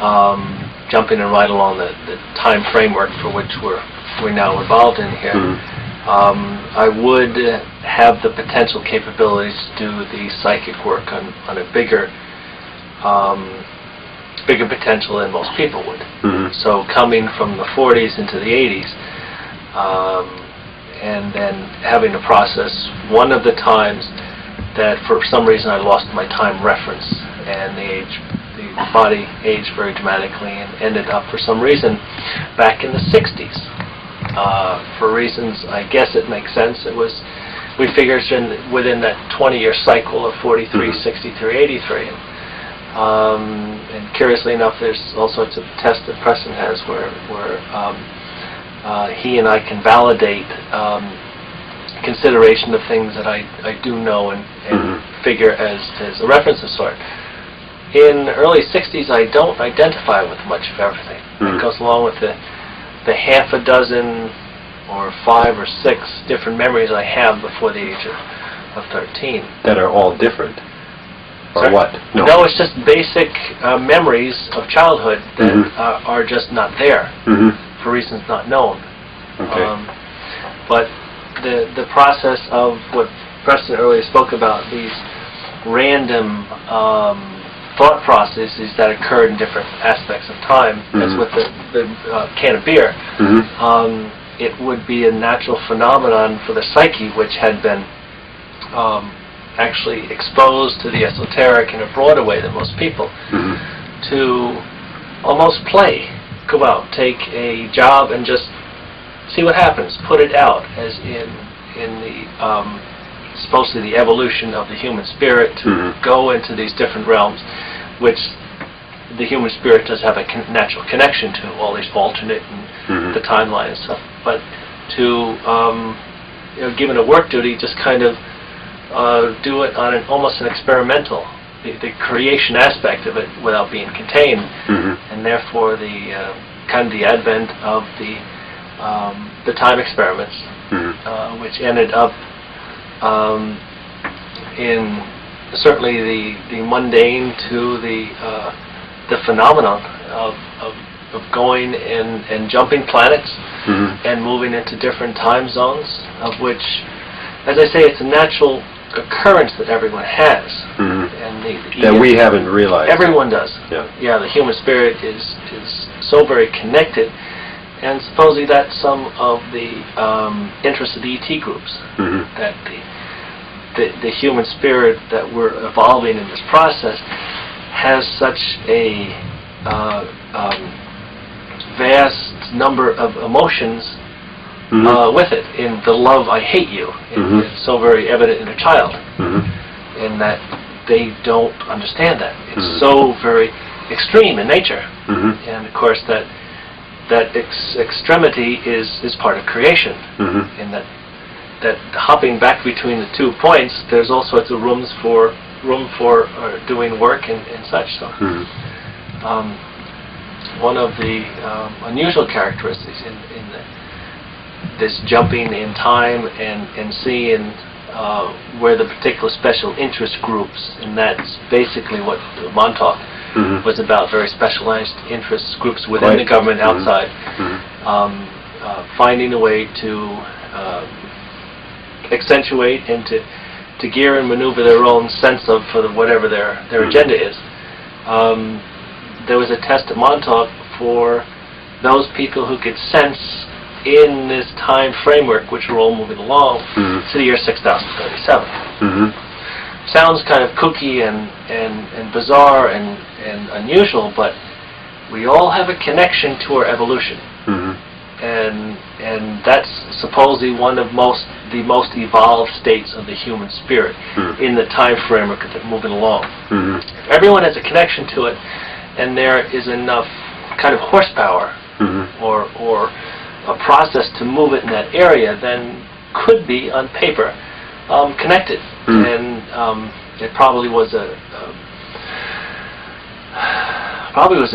and right along the time framework for which we're now involved in here. I would have the potential capabilities to do the psychic work on a bigger potential than most people would. So coming from the 40s into the 80s, and then having to process one of the times that for some reason I lost my time reference, and the body aged very dramatically and ended up for some reason back in the 60s. For reasons, I guess it makes sense. We figured within that 20-year cycle of 43, 63, 83. And curiously enough, there's all sorts of tests that Preston has where he and I can validate consideration of things that I do know and figure as a reference of sort. In the early 60s, I don't identify with much of everything. It goes along with the half a dozen or 5 or 6 different memories I have before the age of 13. That are all different? Or Sorry? what? No, it's just basic memories of childhood that are just not there for reasons not known. Okay. But the process of what Preston earlier spoke about, these random thought processes that occur in different aspects of time, as with the can of beer, it would be a natural phenomenon for the psyche, which had been actually exposed to the esoteric in a broader way than most people, to almost play, go out, take a job and just see what happens, put it out, as in the supposedly the evolution of the human spirit to go into these different realms, which the human spirit does have a natural connection to, all these alternate and the timeline and stuff. But to given a work duty, just kind of do it on almost an experimental, the creation aspect of it without being contained, and therefore the kind of the advent of the time experiments, which ended up in certainly the mundane to the phenomenon of going and jumping planets and moving into different time zones, of which, as I say, it's a natural occurrence that everyone has, and that we haven't realized. Everyone does. Yeah. The human spirit is so very connected, and supposedly that's some of the interests of the ET groups, that the human spirit that we're evolving in this process has such a vast number of emotions with it, in the love I hate you, it's so very evident in a child, in that they don't understand that. It's so very extreme in nature, and of course that extremity is part of creation, in that hopping back between the 2 points, there's all sorts of room for doing work and such. So, one of the unusual characteristics in this jumping in time and seeing where the particular special interest groups, and that's basically what Montauk was about, very specialized interest groups within the government, outside, finding a way to accentuate and to gear and maneuver their own sense of for whatever their agenda is. There was a test at Montauk for those people who could sense in this time framework, which we're all moving along, to the year 6037. Sounds kind of kooky and bizarre and unusual, but we all have a connection to our evolution, and that's supposedly one of the most evolved states of the human spirit in the time framework that they're moving along. If everyone has a connection to it, and there is enough kind of horsepower or a process to move it in that area, then could be on paper connected, and it probably was a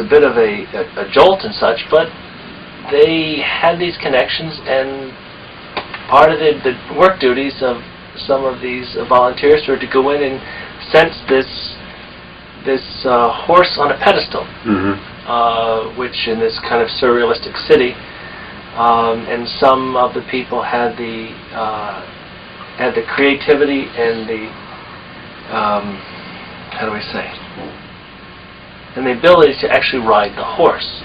bit of a jolt and such, but they had these connections, and part of the work duties of some of these volunteers were to go in and sense this horse on a pedestal, which in this kind of surrealistic city, and some of the people had the creativity and the how do I say, and the ability to actually ride the horse,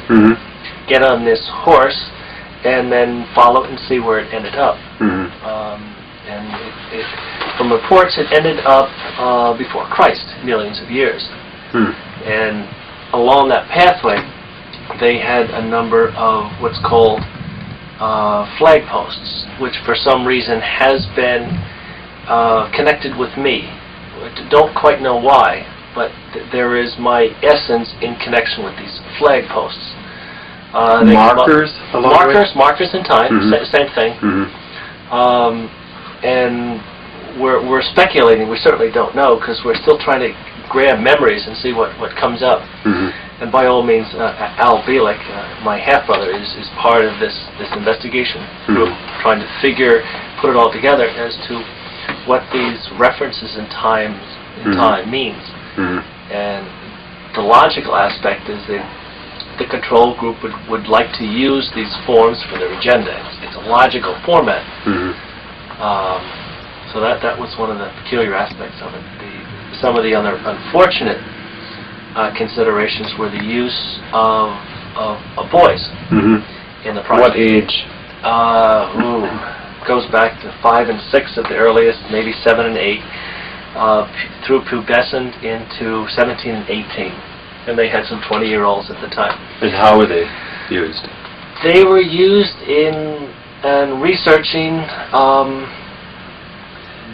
get on this horse, and then follow it and see where it ended up. And it, from reports, it ended up before Christ, millions of years. And along that pathway, they had a number of what's called flag posts, which for some reason has been connected with me. I don't quite know why, but there is my essence in connection with these flag posts. Markers along the way? Markers in time, same thing. And we're speculating. We certainly don't know because we're still trying to grab memories and see what comes up. And by all means, Al Bielek, my half-brother, is part of this investigation group, trying to put it all together as to what these references in time means. And the logical aspect is that the control group would like to use these forms for their agenda. It's a logical format. So that was one of the peculiar aspects of it. Some of the other unfortunate considerations were the use of boys in the project. What age? Goes back to 5 and 6 at the earliest, maybe 7 and 8, through pubescent into 17 and 18. And they had some 20-year-olds at the time. And how were they used? They were used in researching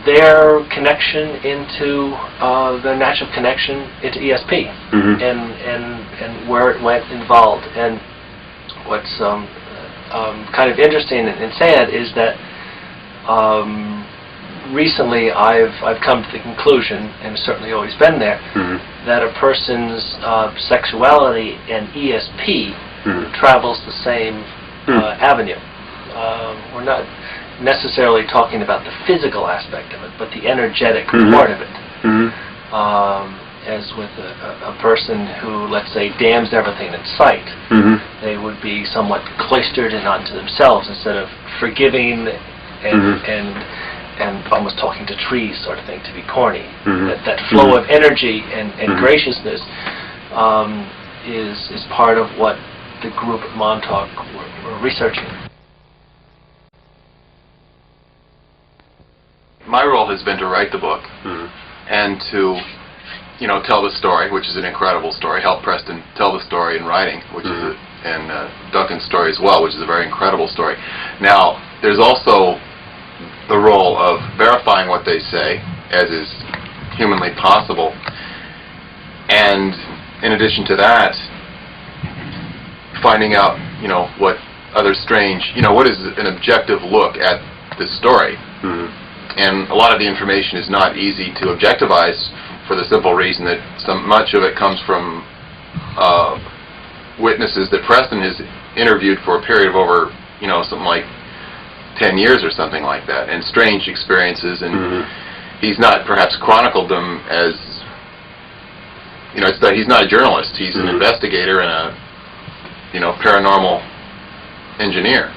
their connection into their natural connection into ESP and where it went involved. And what's kind of interesting and sad is that recently I've come to the conclusion, and certainly always been there, that a person's sexuality and ESP travels the same avenue. We're not necessarily talking about the physical aspect of it, but the energetic part of it. As with a person who, let's say, damns everything in sight, they would be somewhat cloistered in onto themselves instead of forgiving and almost talking to trees sort of thing, to be corny. That flow of energy and graciousness is part of what the group at Montauk were researching. My role has been to write the book and to, tell the story, which is an incredible story. Help Preston tell the story in writing, which is and Duncan's story as well, which is a very incredible story. Now, there's also the role of verifying what they say, as is humanly possible, and in addition to that, finding out, what other strange, what is an objective look at this story. And a lot of the information is not easy to objectivize for the simple reason that much of it comes from witnesses that Preston has interviewed for a period of over, something like 10 years or something like that, and strange experiences, and he's not perhaps chronicled them as, it's that he's not a journalist, he's an investigator and a, paranormal engineer.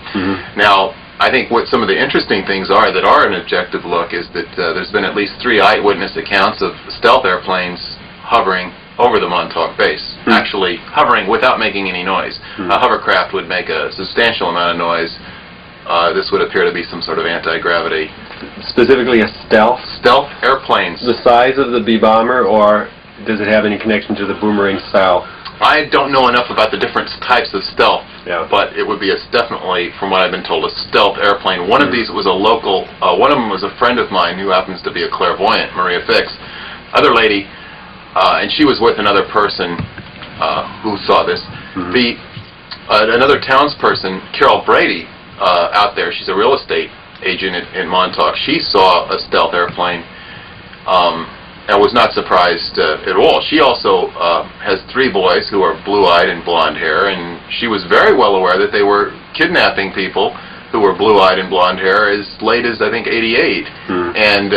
Now, I think what some of the interesting things are that are an objective look is that there's been at least 3 eyewitness accounts of stealth airplanes hovering over the Montauk base, actually hovering without making any noise. A hovercraft would make a substantial amount of noise. This would appear to be some sort of anti-gravity. Specifically a stealth? Stealth airplanes. The size of the B-bomber, or does it have any connection to the boomerang style? I don't know enough about the different types of stealth, but it would be definitely, from what I've been told, a stealth airplane. One of these was a local, one of them was a friend of mine who happens to be a clairvoyant, Maria Fix. Other lady, and she was with another person who saw this. Another townsperson, Carol Brady, out there, she's a real estate agent in Montauk, she saw a stealth airplane and was not surprised at all. She also has 3 boys who are blue-eyed and blonde hair, and she was very well aware that they were kidnapping people who were blue-eyed and blonde hair as late as, I think, 88. And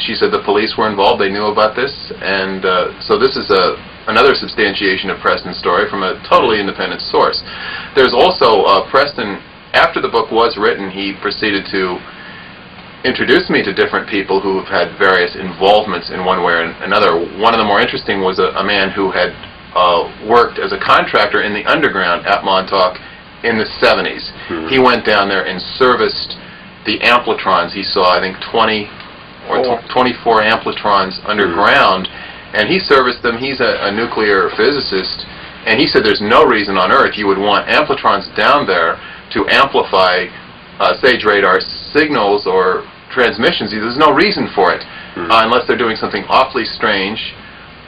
she said the police were involved, they knew about this, and so this is another substantiation of Preston's story from a totally independent source. There's also Preston, after the book was written, he proceeded to introduced me to different people who have had various involvements in one way or another. One of the more interesting was a man who had worked as a contractor in the underground at Montauk in the 70s. He went down there and serviced the amplitrons. He saw, I think, 20 or 24 amplitrons underground, and he serviced them. He's a nuclear physicist, and he said there's no reason on Earth you would want amplitrons down there to amplify stage radar signals or transmissions. There's no reason for it unless they're doing something awfully strange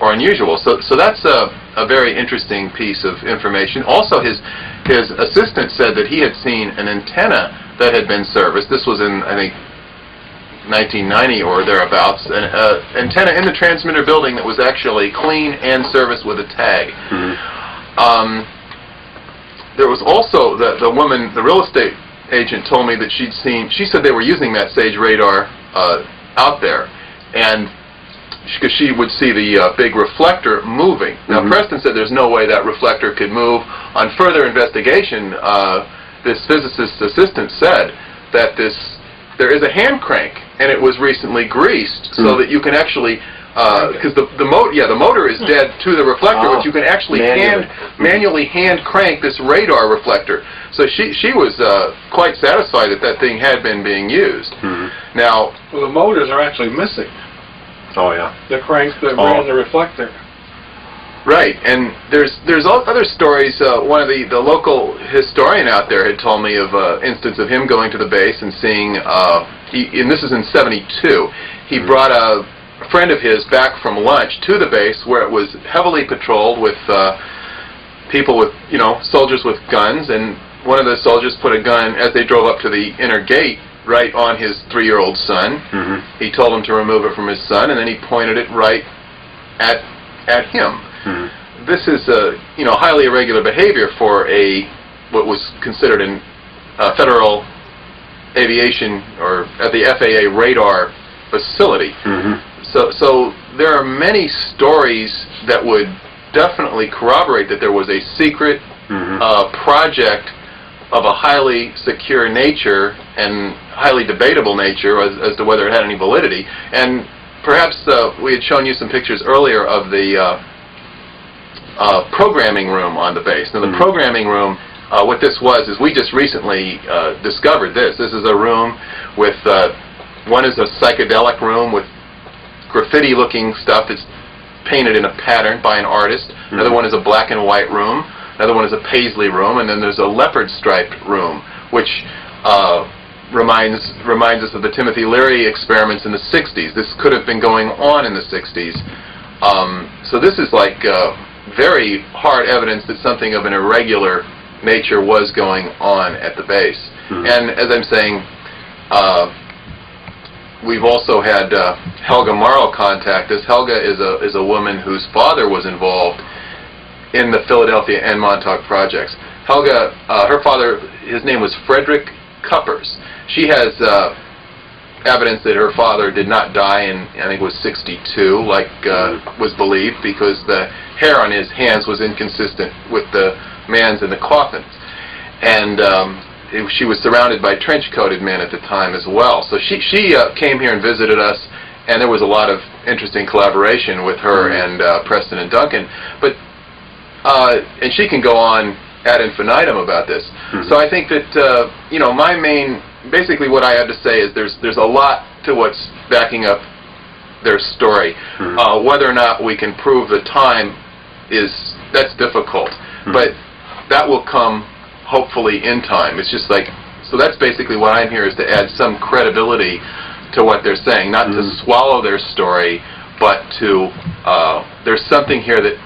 or unusual. So that's a very interesting piece of information. Also, his assistant said that he had seen an antenna that had been serviced. This was in, I think, 1990 or thereabouts, an antenna in the transmitter building that was actually clean and serviced with a tag. There was also the woman, the real estate agent, told me that she said they were using that SAGE radar out there, and because she would see the big reflector moving. Now, Preston said there's no way that reflector could move. On further investigation, this physicist's assistant said that there is a hand crank, and it was recently greased so that you can actually, because the motor is dead to the reflector, but you can actually manually hand crank this radar reflector. So she was quite satisfied that that thing had been being used. Now, well, the motors are actually missing. Oh yeah. The cranks that ran the reflector. Right, and there's other stories. One of the local historian out there had told me of an instance of him going to the base and seeing, and this is in '72, he brought a friend of his back from lunch to the base where it was heavily patrolled with people with, soldiers with guns, and one of the soldiers put a gun, as they drove up to the inner gate, right on his 3-year-old son. He told him to remove it from his son, and then he pointed it right at him. This is highly irregular behavior for what was considered in federal aviation or at the FAA radar facility. So there are many stories that would definitely corroborate that there was a secret project of a highly secure nature and highly debatable nature as to whether it had any validity. And perhaps we had shown you some pictures earlier of the programming room on the base. Now, the programming room, what this was is we just recently discovered this. This is a room with, one is a psychedelic room with graffiti-looking stuff that's painted in a pattern by an artist. Another one is a black and white room. Another one is a paisley room, and then there's a leopard-striped room, which reminds us of the Timothy Leary experiments in the '60s. This could have been going on in the '60s. So this is like very hard evidence that something of an irregular nature was going on at the base. And as I'm saying, we've also had Helga Morrow contact us. Helga is a woman whose father was involved in the Philadelphia and Montauk projects. Helga, her father, his name was Frederick Cuppers. She has evidence that her father did not die in, I think it was '62, like was believed, because the hair on his hands was inconsistent with the man's in the coffin. And she was surrounded by trench-coated men at the time as well. So she came here and visited us, and there was a lot of interesting collaboration with her and Preston and Duncan. But and she can go on ad infinitum about this. So I think that basically what I have to say is there's a lot to what's backing up their story. Whether or not we can prove the time that's difficult, but that will come hopefully in time. It's just like, so that's basically what I'm here, is to add some credibility to what they're saying, not to swallow their story, but to there's something here that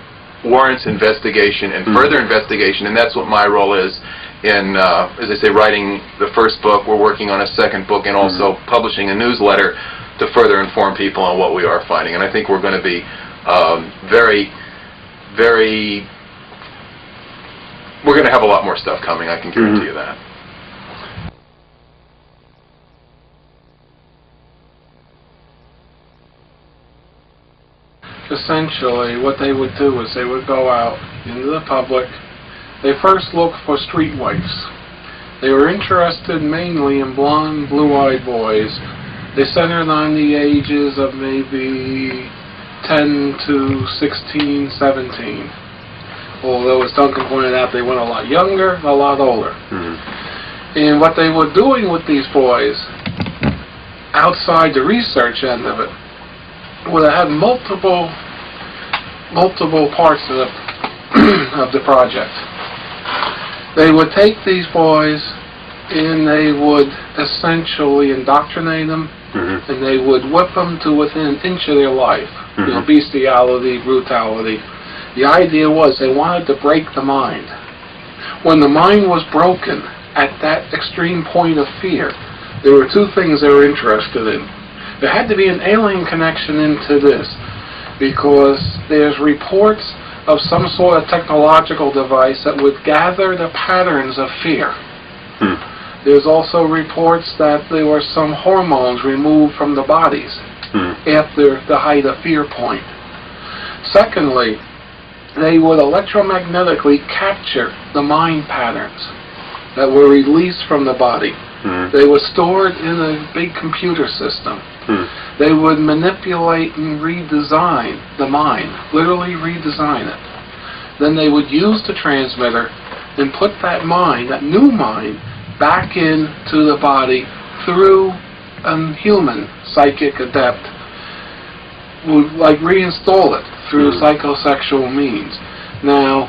warrants investigation and further investigation, and that's what my role is in, as I say, writing the first book. We're working on a second book and also publishing a newsletter to further inform people on what we are finding. And I think we're going to be we're going to have a lot more stuff coming, I can guarantee you that. Essentially, what they would do is they would go out into the public. They first looked for street waifs. They were interested mainly in blonde, blue-eyed boys. They centered on the ages of maybe 10 to 16, 17. Although, as Duncan pointed out, they went a lot younger, a lot older. And what they were doing with these boys, outside the research end of it, well, they had multiple parts of the project. They would take these boys and they would essentially indoctrinate them, and they would whip them to within an inch of their life. Bestiality, brutality, The idea was they wanted to break the mind. When the mind was broken at that extreme point of fear, there were two things they were interested in. There had to be an alien connection into this, because there's reports of some sort of technological device that would gather the patterns of fear. There's also reports that there were some hormones removed from the bodies after the height of fear point. Secondly, they would electromagnetically capture the mind patterns that were released from the body. They were stored in a big computer system. They would manipulate and redesign the mind, literally redesign it. Then they would use the transmitter and put that mind, that new mind, back into the body through a human psychic adept, would like reinstall it through psychosexual means. Now,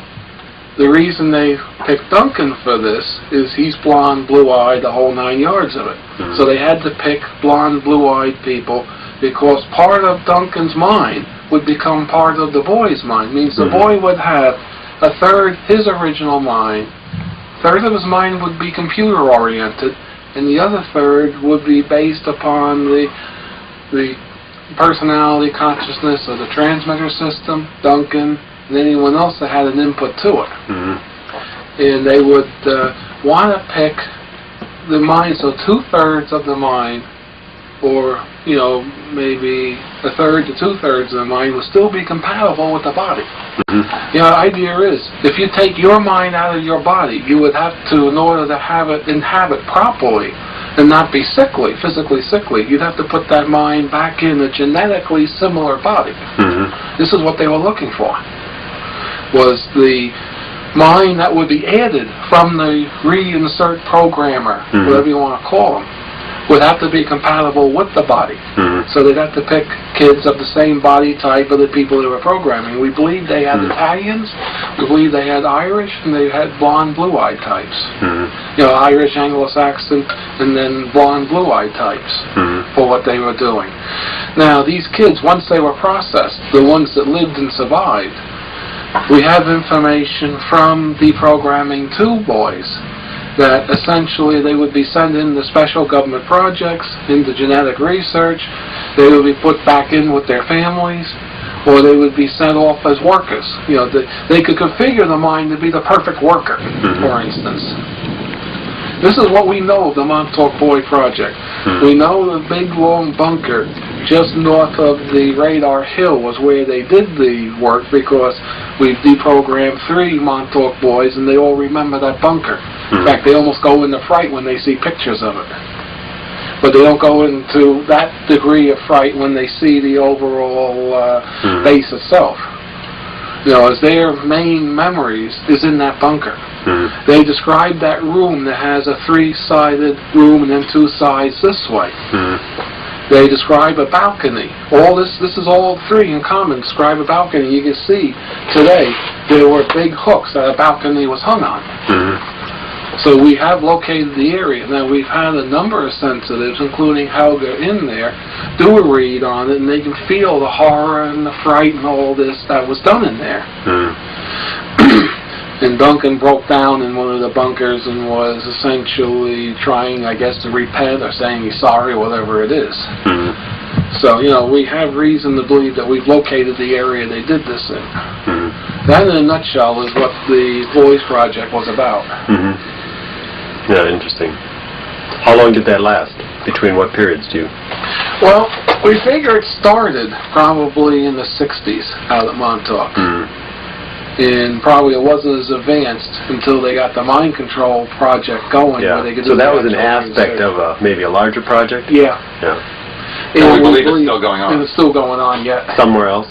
the reason they picked Duncan for this is he's blonde, blue-eyed, the whole 9 yards of it. So they had to pick blonde, blue-eyed people because part of Duncan's mind would become part of the boy's mind. Means the boy would have a third his original mind, third of his mind would be computer-oriented, and the other third would be based upon the personality consciousness of the transmitter system, Duncan, and anyone else that had an input to it. And they would want to pick the mind, so 2/3 of the mind, or maybe a third to 2/3 of the mind would still be compatible with the body. The idea is, if you take your mind out of your body, you would have to, in order to have it inhabit properly and not be sickly, physically sickly, you'd have to put that mind back in a genetically similar body. This is what they were looking for, was the mind that would be added from the reinsert programmer, whatever you want to call them, would have to be compatible with the body. So they'd have to pick kids of the same body type of the people they were programming. We believe they had Italians, we believe they had Irish, and they had blonde, blue-eyed types. Irish, Anglo-Saxon, and then blonde, blue-eyed types for what they were doing. Now, these kids, once they were processed, the ones that lived and survived, we have information from deprogramming 2 boys that essentially they would be sent into special government projects, into genetic research, they would be put back in with their families, or they would be sent off as workers. They could configure the mind to be the perfect worker, for instance. This is what we know of the Montauk Boy Project. We know the big long bunker just north of the radar hill was where they did the work, because we've deprogrammed 3 Montauk boys and they all remember that bunker. In fact, they almost go into fright when they see pictures of it. But they don't go into that degree of fright when they see the overall base itself. As their main memories is in that bunker. They describe that room that has a 3-sided room and then 2 sides this way. They describe a balcony. All this is all 3 in common. Describe a balcony. You can see today there were big hooks that a balcony was hung on. So we have located the area. Now, we've had a number of sensitives, including Helga, in there, do a read on it, and they can feel the horror and the fright and all this that was done in there. And Duncan broke down in one of the bunkers and was essentially trying, I guess, to repent or saying he's sorry, whatever it is. So, we have reason to believe that we've located the area they did this in. That, in a nutshell, is what the Boys Project was about. Yeah, interesting. How long did that last? Between what periods do you? Well, we figure it started probably in the 60s out at Montauk. And probably it wasn't as advanced until they got the mind control project going. Yeah. Where they could So that was an aspect of maybe a larger project? Yeah. And we believe it's still going on. And it's still going on yet. Somewhere else?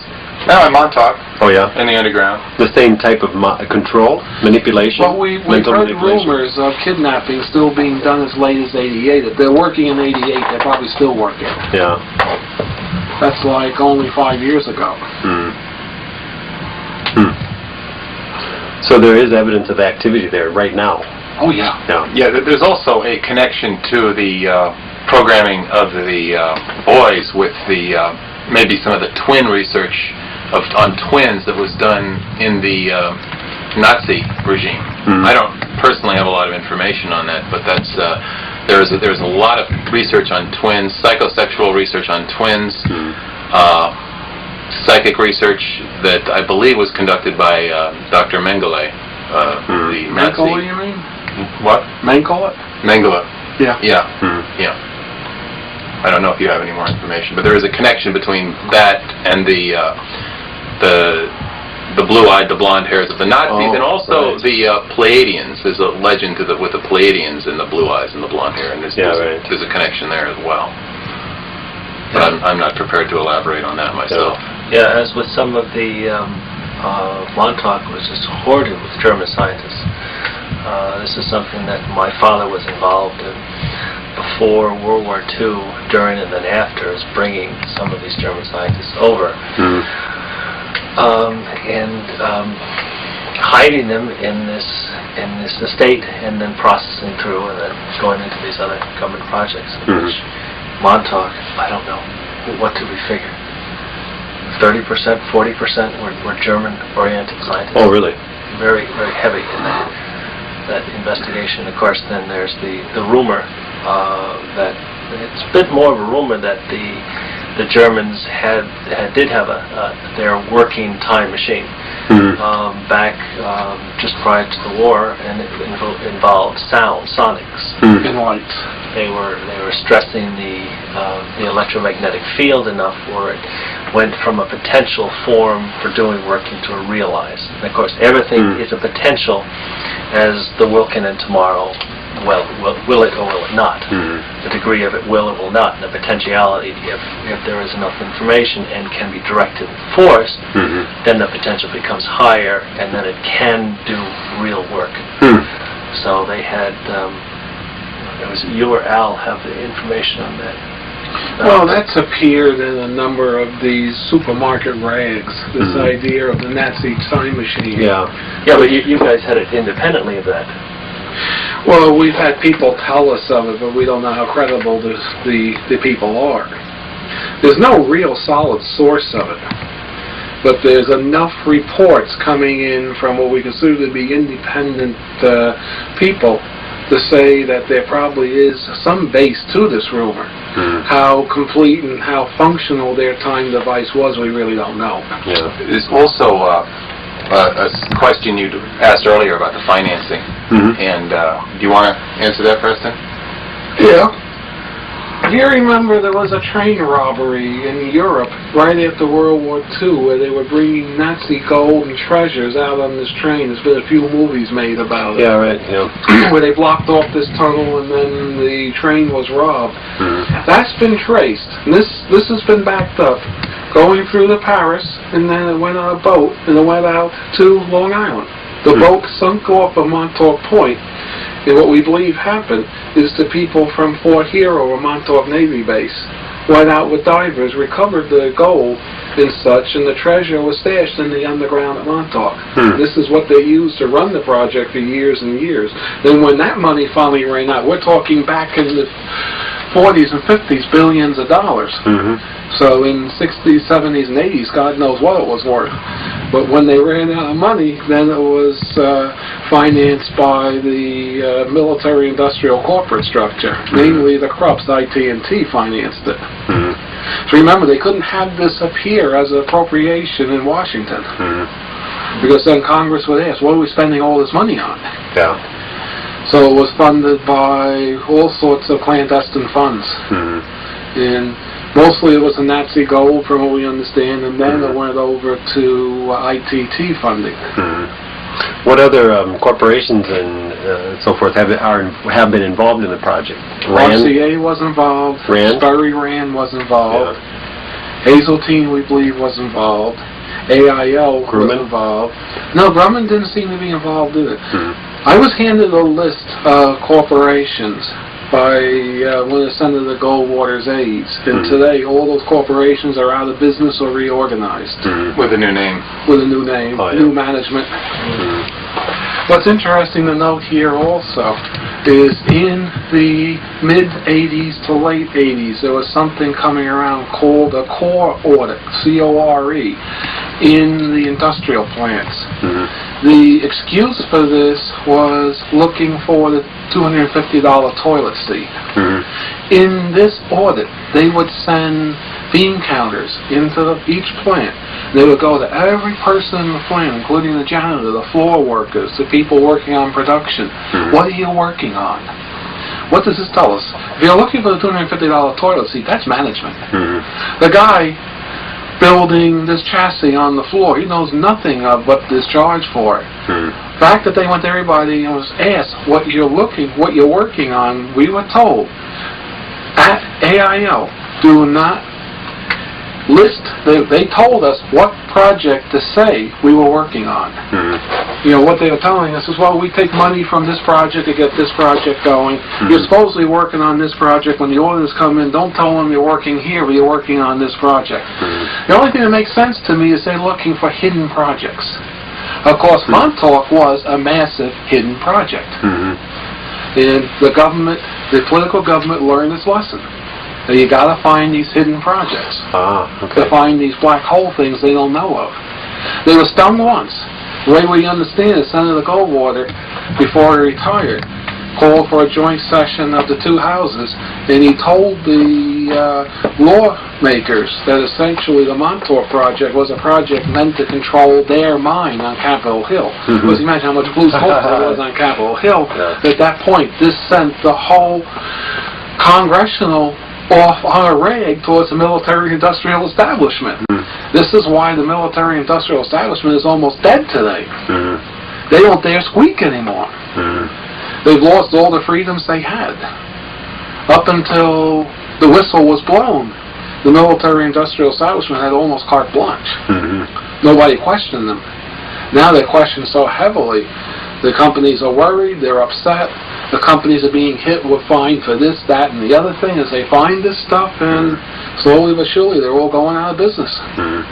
No, in Montauk. Oh, yeah? In the underground. The same type of control? Manipulation? Well, we've heard rumors of kidnapping still being done as late as 88. If they're working in 88, they're probably still working. Yeah. That's like only 5 years ago. So there is evidence of activity there right now? Oh, yeah. Yeah, there's also a connection to the programming of the boys with the maybe some of the twin research on twins that was done in the Nazi regime. I don't personally have a lot of information on that, but that's there's a lot of research on twins, psychosexual research on twins, psychic research that I believe was conducted by Dr. Mengele, the Nazi. Mengele, you mean? What? Mengele? Mengele. Yeah. Yeah. Yeah. I don't know if you have any more information, but there is a connection between that and the blue-eyed, the blonde hairs of the Nazis, and also the Pleiadians. There's a legend with the Pleiadians and the blue eyes and the blonde hair, and there's a connection there as well. But I'm not prepared to elaborate on that myself. Yeah, as with some of the Montauk was just hoarded with German scientists. This is something that my father was involved in before World War II, during and then after, is bringing some of these German scientists over. Hiding them in this estate, and then processing through, and then going into these other government projects. Which Montauk, I don't know, what did we figure? 30%, 40% were German-oriented scientists. Oh, really? Very, very heavy in that investigation. Of course, then there's the rumor that it's a bit more of a rumor that the Germans did have their working time machine back just prior to the war, and it involved sonics, and lights. They were stressing the electromagnetic field enough where it went from a potential form for doing work into a realized. And of course, everything is a potential, as the will can end tomorrow. Well, will it or will it not? The degree of it will or will not, and the potentiality, if there is enough information and can be directed and forced, then the potential becomes higher, and then it can do real work. So they had, it was you or Al have the information on that. Well, that's appeared in a number of these supermarket rags, this idea of the Nazi time machine. Yeah, but you guys had it independently of that. Well, we've had people tell us of it, but we don't know how credible the people are. There's no real solid source of it, but there's enough reports coming in from what we consider to be independent people to say that there probably is some base to this rumor. How complete and how functional their time device was, we really don't know. Yeah. There's also a question you asked earlier about the financing. And do you want to answer that, Preston? Yeah. Do you remember there was a train robbery in Europe right after World War II where they were bringing Nazi gold and treasures out on this train? There's been a few movies made about it. Yeah, right. Yeah. Where they blocked off this tunnel and then the train was robbed. That's been traced. And this has been backed up. Going through to Paris, and then it went on a boat, and it went out to Long Island. The boat sunk off of Montauk Point, and what we believe happened is the people from Fort Hero or Montauk Navy Base went out with divers, recovered the gold and such, and the treasure was stashed in the underground at Montauk. This is what they used to run the project for years and years. Then when that money finally ran out, we're talking back in the 40s and 50s, billions of dollars. So in 60s, 70s, and 80s, God knows what it was worth. But when they ran out of money, then it was financed by the military-industrial corporate structure. Namely, the Krupps, IT&T, financed it. So remember, they couldn't have this appear as an appropriation in Washington. Because then Congress would ask, what are we spending all this money on? Yeah. So it was funded by all sorts of clandestine funds. And mostly it was the Nazi gold, from what we understand, and then it went over to ITT funding. What other corporations and so forth have been involved in the project? RCA was involved. Rand? Sperry Rand was involved. Hazeltine, we believe, was involved. AIL was involved. No, Grumman didn't seem to be involved either. I was handed a list of corporations by one of Senator Goldwater's aides, and today all those corporations are out of business or reorganized. With a new name. With a new name, new management. What's interesting to note here also is in the mid-'80s to late '80s, there was something coming around called a core audit, C-O-R-E, in the industrial plants. Mm-hmm. The excuse for this was looking for the $250 toilet seat. Mm-hmm. In this audit, they would send bean counters into each plant. They would go to every person in the plant, including the janitor, the floor workers, the people working on production. Mm-hmm. What are you working on? What does this tell us? If you're looking for the $250 toilet seat, that's management. Mm-hmm. The guy building this chassis on the floor, he knows nothing of what is charged for it. Mm-hmm. The fact that they went to everybody and was asked what you're working on, we were told at AIO, do not list. They told us what project to say we were working on. Mm-hmm. You know, what they were telling us is, well, we take money from this project to get this project going. Mm-hmm. You're supposedly working on this project. When the orders come in, don't tell them you're working here, but you're working on this project. Mm-hmm. The only thing that makes sense to me is they're looking for hidden projects. Of course, Montauk was a massive hidden project. Mm-hmm. And the government, the political government, learned its lesson. That you got to find these hidden projects. Okay. To find these black hole things they don't know of. They were stung once. The way we understand it, Senator Goldwater, before he retired, called for a joint session of the two houses, and he told the lawmakers that essentially the Montauk project was a project meant to control their mind on Capitol Hill. Mm-hmm. Because imagine how much blue smoke there was on Capitol Hill. Yeah. At that point, this sent the whole congressional off on a rag towards the military-industrial establishment. Mm-hmm. This is why the military-industrial establishment is almost dead today. Mm-hmm. They don't dare squeak anymore. Mm-hmm. They've lost all the freedoms they had. Up until the whistle was blown, the military-industrial establishment had almost carte blanche. Mm-hmm. Nobody questioned them. Now they're questioned so heavily. The companies are worried, they're upset. The companies are being hit with fine for this, that, and the other thing as they find this stuff, and slowly but surely they're all going out of business. Mm-hmm.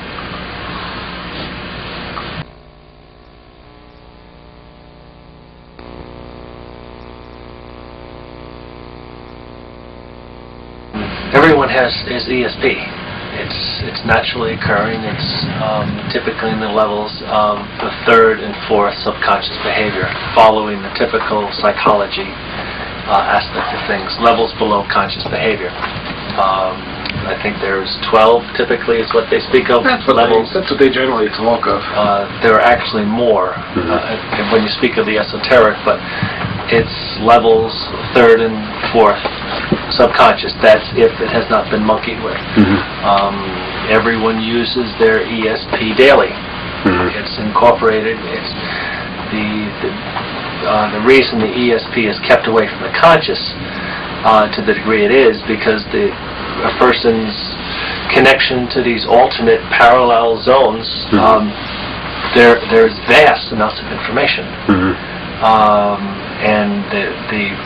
Everyone is ESP. It's naturally occurring. It's typically in the levels of the third and fourth subconscious behavior, following the typical psychology aspect of things, levels below conscious behavior. I think there's 12 typically is what they speak of. That's levels. what they generally talk of. There are actually more when you speak of the esoteric, but it's levels third and fourth subconscious. That's if it has not been monkeyed with. Mm-hmm. Everyone uses their ESP daily. Mm-hmm. It's incorporated. It's the reason the ESP is kept away from the conscious to the degree it is because a person's connection to these alternate parallel zones, there's vast amounts of information. Mm-hmm. And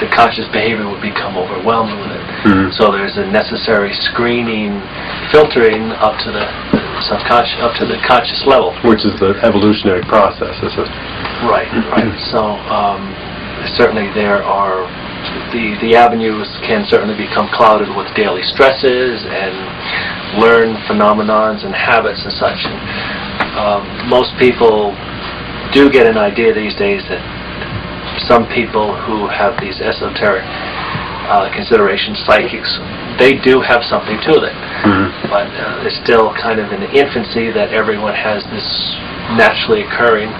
the conscious behavior would become overwhelmed with it. Mm-hmm. So there's a necessary screening, filtering up to the subconscious, up to the conscious level. Which is the evolutionary process, is it? Right, right. So certainly there are the avenues can certainly become clouded with daily stresses and learned phenomenons and habits and such. And most people do get an idea these days that some people who have these esoteric considerations, psychics, they do have something to them. Mm-hmm. But it's still kind of in the infancy that everyone has this naturally occurring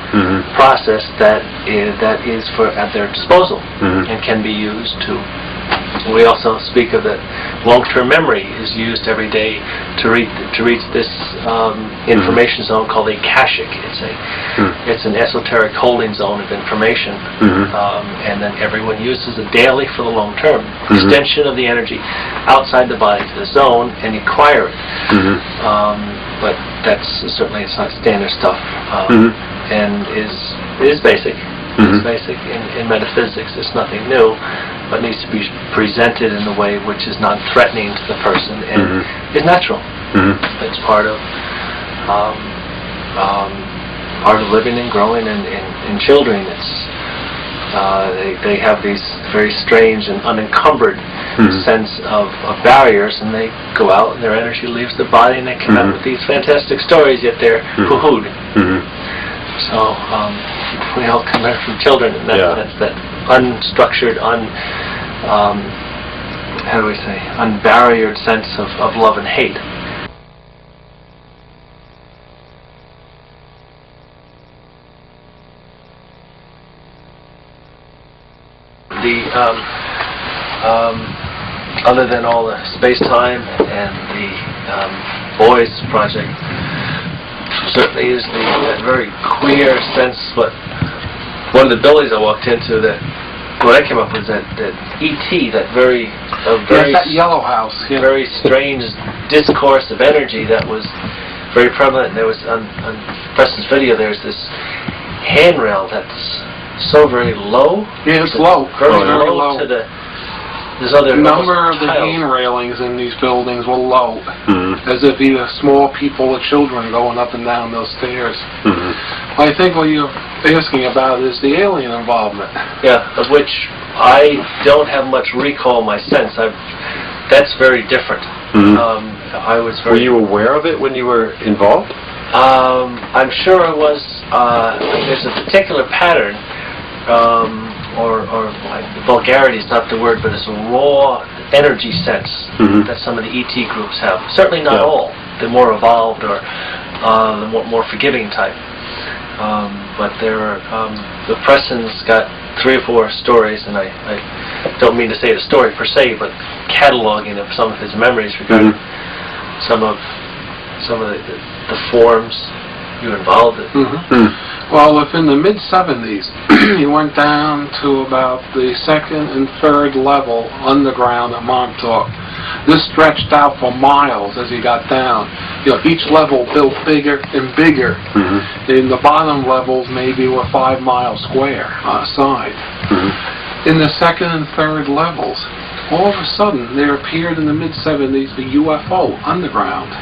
process that is at their disposal and can be used to. We also speak of that long-term memory is used every day to reach this information zone called a akashic. It's an esoteric holding zone of information, and then everyone uses it daily for the long term. Extension of the energy outside the body to the zone and acquire it. But that's certainly it's not standard stuff, and is basic. It's basic in metaphysics. It's nothing new, but needs to be presented in a way which is not threatening to the person and is natural. It's part of living and growing in children. It's They have these very strange and unencumbered sense of barriers, and they go out and their energy leaves their body and they come out with these fantastic stories, yet they're poo-hooed. So we all come there from children, and that's that unstructured, how do we say, unbarriered sense of love and hate. Other than all the space-time and the boys project, certainly is that very queer sense. But one of the buildings I walked into, that what I came up with, that ET, that very that yellow house, very strange discourse of energy that was very prevalent. And there was on Preston's video, there's this handrail that's so very low. Yeah, it's low. Very low to the. There's other number of the hand railings in these buildings were low, as if either small people or children going up and down those stairs. I think what you're asking about is the alien involvement. Yeah, of which I don't have much recall in my sense. That's very different. I was very. Were you aware of it when you were involved? I'm sure I was. There's a particular pattern. Or vulgarity is not the word, but it's a raw energy sense that some of the ET groups have. Certainly not all. The more evolved or the more forgiving type. But there are, the Preston's got 3 or 4 stories, and I don't mean to say the story per se, but cataloging of some of his memories regarding some of the forms you were involved in. Well, within the mid-70s, he went down to about the 2nd and 3rd level underground at Montauk. This stretched out for miles as he got down. Each level built bigger and bigger. In the bottom levels maybe were 5 miles square on a side. In the 2nd and 3rd levels, all of a sudden there appeared in the mid-70s a UFO underground.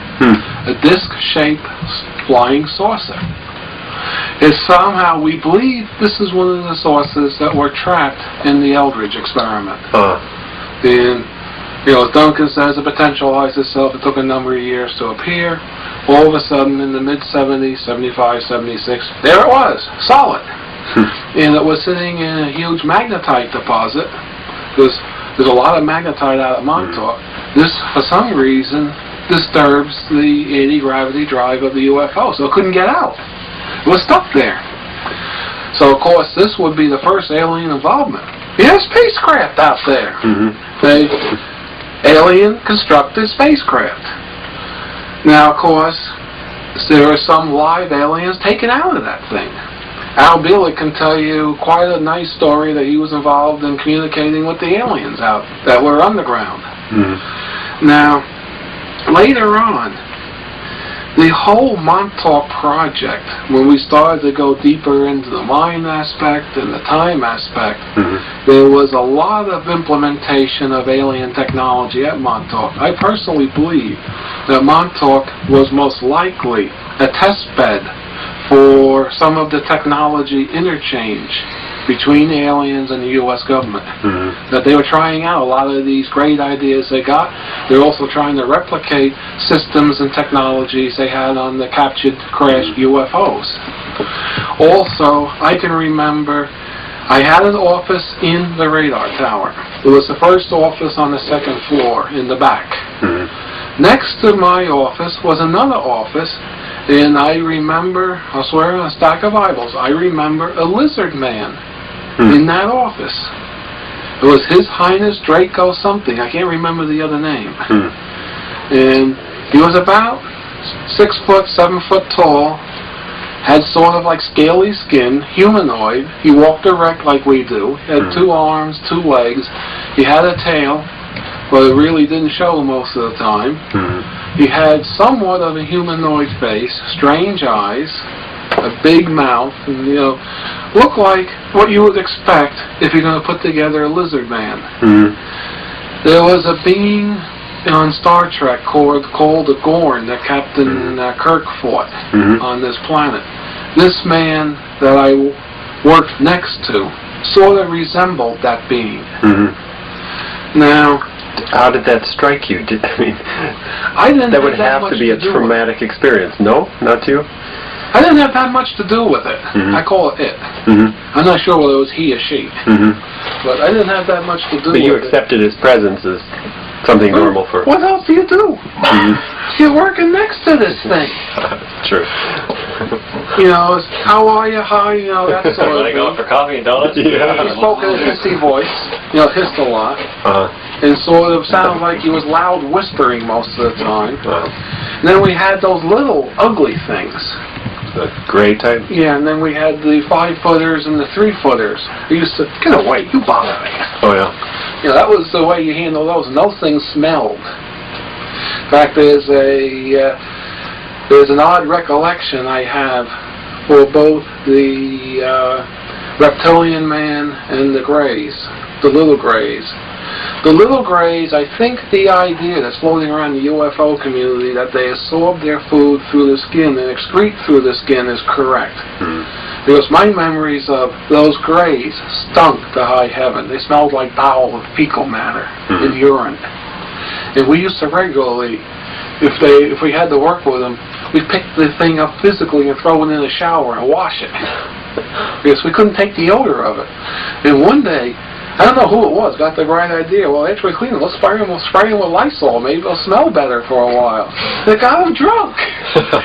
A disc-shaped flying saucer. Is somehow we believe this is one of the sources that were trapped in the Eldridge experiment. And as Duncan says, it potentialized itself. It took a number of years to appear. All of a sudden, in the mid-70s, 75, 76, there it was, solid. And it was sitting in a huge magnetite deposit, because there's a lot of magnetite out at Montauk. This, for some reason, disturbs the anti-gravity drive of the UFO, so it couldn't get out. It was stuck there. So, of course, this would be the first alien involvement. You have spacecraft out there. They alien-constructed spacecraft. Now, of course, there are some live aliens taken out of that thing. Al Bielek can tell you quite a nice story that he was involved in communicating with the aliens out that were underground. Now, later on, the whole Montauk project, when we started to go deeper into the mind aspect and the time aspect, there was a lot of implementation of alien technology at Montauk. I personally believe that Montauk was most likely a test bed for some of the technology interchange between the aliens and the U.S. government. That they were trying out a lot of these great ideas they got. They're also trying to replicate systems and technologies they had on the captured, crashed UFOs. Also, I can remember I had an office in the radar tower. It was the first office on the 2nd floor in the back. Next to my office was another office, and I remember, I'll swear on a stack of Bibles, I remember a lizard man in that office. It was His Highness Draco something. I can't remember the other name. And he was about 6 foot, 7 foot tall, had sort of like scaly skin, humanoid. He walked erect like we do. He had 2 arms, 2 legs. He had a tail, but it really didn't show most of the time. He had somewhat of a humanoid face, strange eyes, a big mouth, and looked like what you would expect if you're going to put together a lizard man. There was a being on Star Trek called the Gorn that Captain Kirk fought on this planet. This man that I worked next to sort of resembled that being. Now, how did that strike you? I didn't that would have have to be a traumatic experience. No, not you. I didn't have that much to do with it. I call it it. I'm not sure whether it was he or she, but I didn't have that much to do with it. But you accepted his presence as something normal for... What else do you do? You're working next to this thing. True. You know, it's, how are you? Hi, you know, that sort of thing. Go for coffee and donuts? Yeah. He spoke in a hissy voice, you know, hissed a lot, and sort of sounded like he was loud whispering most of the time. And then we had those little ugly things. The gray type? Yeah, and then we had the 5-footers and the 3-footers. We used to, get away, you bother me. Oh, yeah. You know, that was the way you handle those, and those things smelled. In fact, there's an odd recollection I have for both the reptilian man and the Greys, the little Greys. The little Greys, I think the idea that's floating around the UFO community that they absorb their food through the skin and excrete through the skin is correct. Because my memories of those Greys stunk to high heaven. They smelled like bowel with fecal matter and urine. And we used to regularly, if we had to work with them, we'd pick the thing up physically and throw it in the shower and wash it. Because we couldn't take the odor of it. And one day, I don't know who it was, got the right idea. Well, after we clean them, let's spray them with Lysol. Maybe they'll smell better for a while. They got him drunk.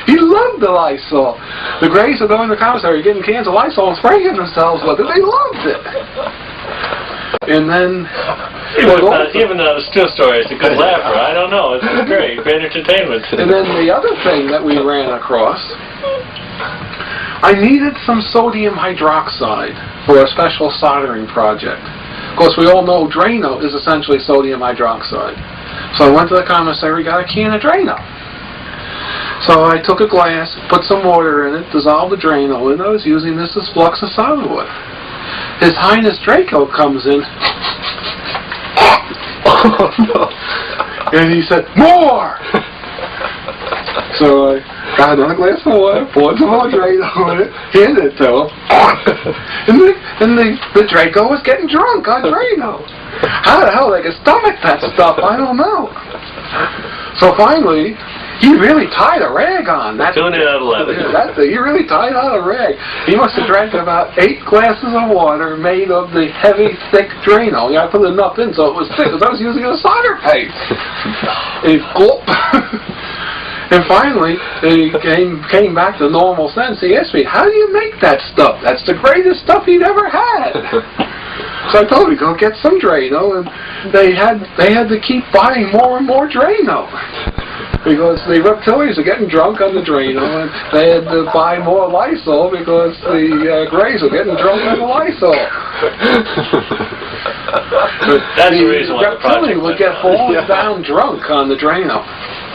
He loved the Lysol. The Greys are going to the commissary getting cans of Lysol and spraying themselves with it. They loved it. And then... Even though it's true story, it's a good laugher. I don't know. It's great. Great entertainment. And then the other thing that we ran across, I needed some sodium hydroxide for a special soldering project. Of course, we all know Drano is essentially sodium hydroxide. So I went to the commissary, got a can of Drano. So I took a glass, put some water in it, dissolved the Drano, and I was using this as flux of solid wood. His Highness Draco comes in, and he said, "More!" So I got another glass of water, poured some more Drano in it, handed it to him, and the Draco was getting drunk on Drano. How the hell they could stomach that stuff, I don't know. So finally, he really tied a rag on. Tune in at 11. He really tied on a rag. He must have drank about 8 glasses of water made of the heavy, thick Drano. I put enough in so it was thick, because I was using it as solder paste. And gulp. And finally, he came back to normal sense. He asked me, "How do you make that stuff? That's the greatest stuff he'd ever had." So I told him, "Go get some Drano," and they had to keep buying more and more Drano. Because the reptilians are getting drunk on the Drano, and they had to buy more Lysol because the Greys are getting drunk on the Lysol. That's the reason why the reptilian would get falling down drunk on the Drano.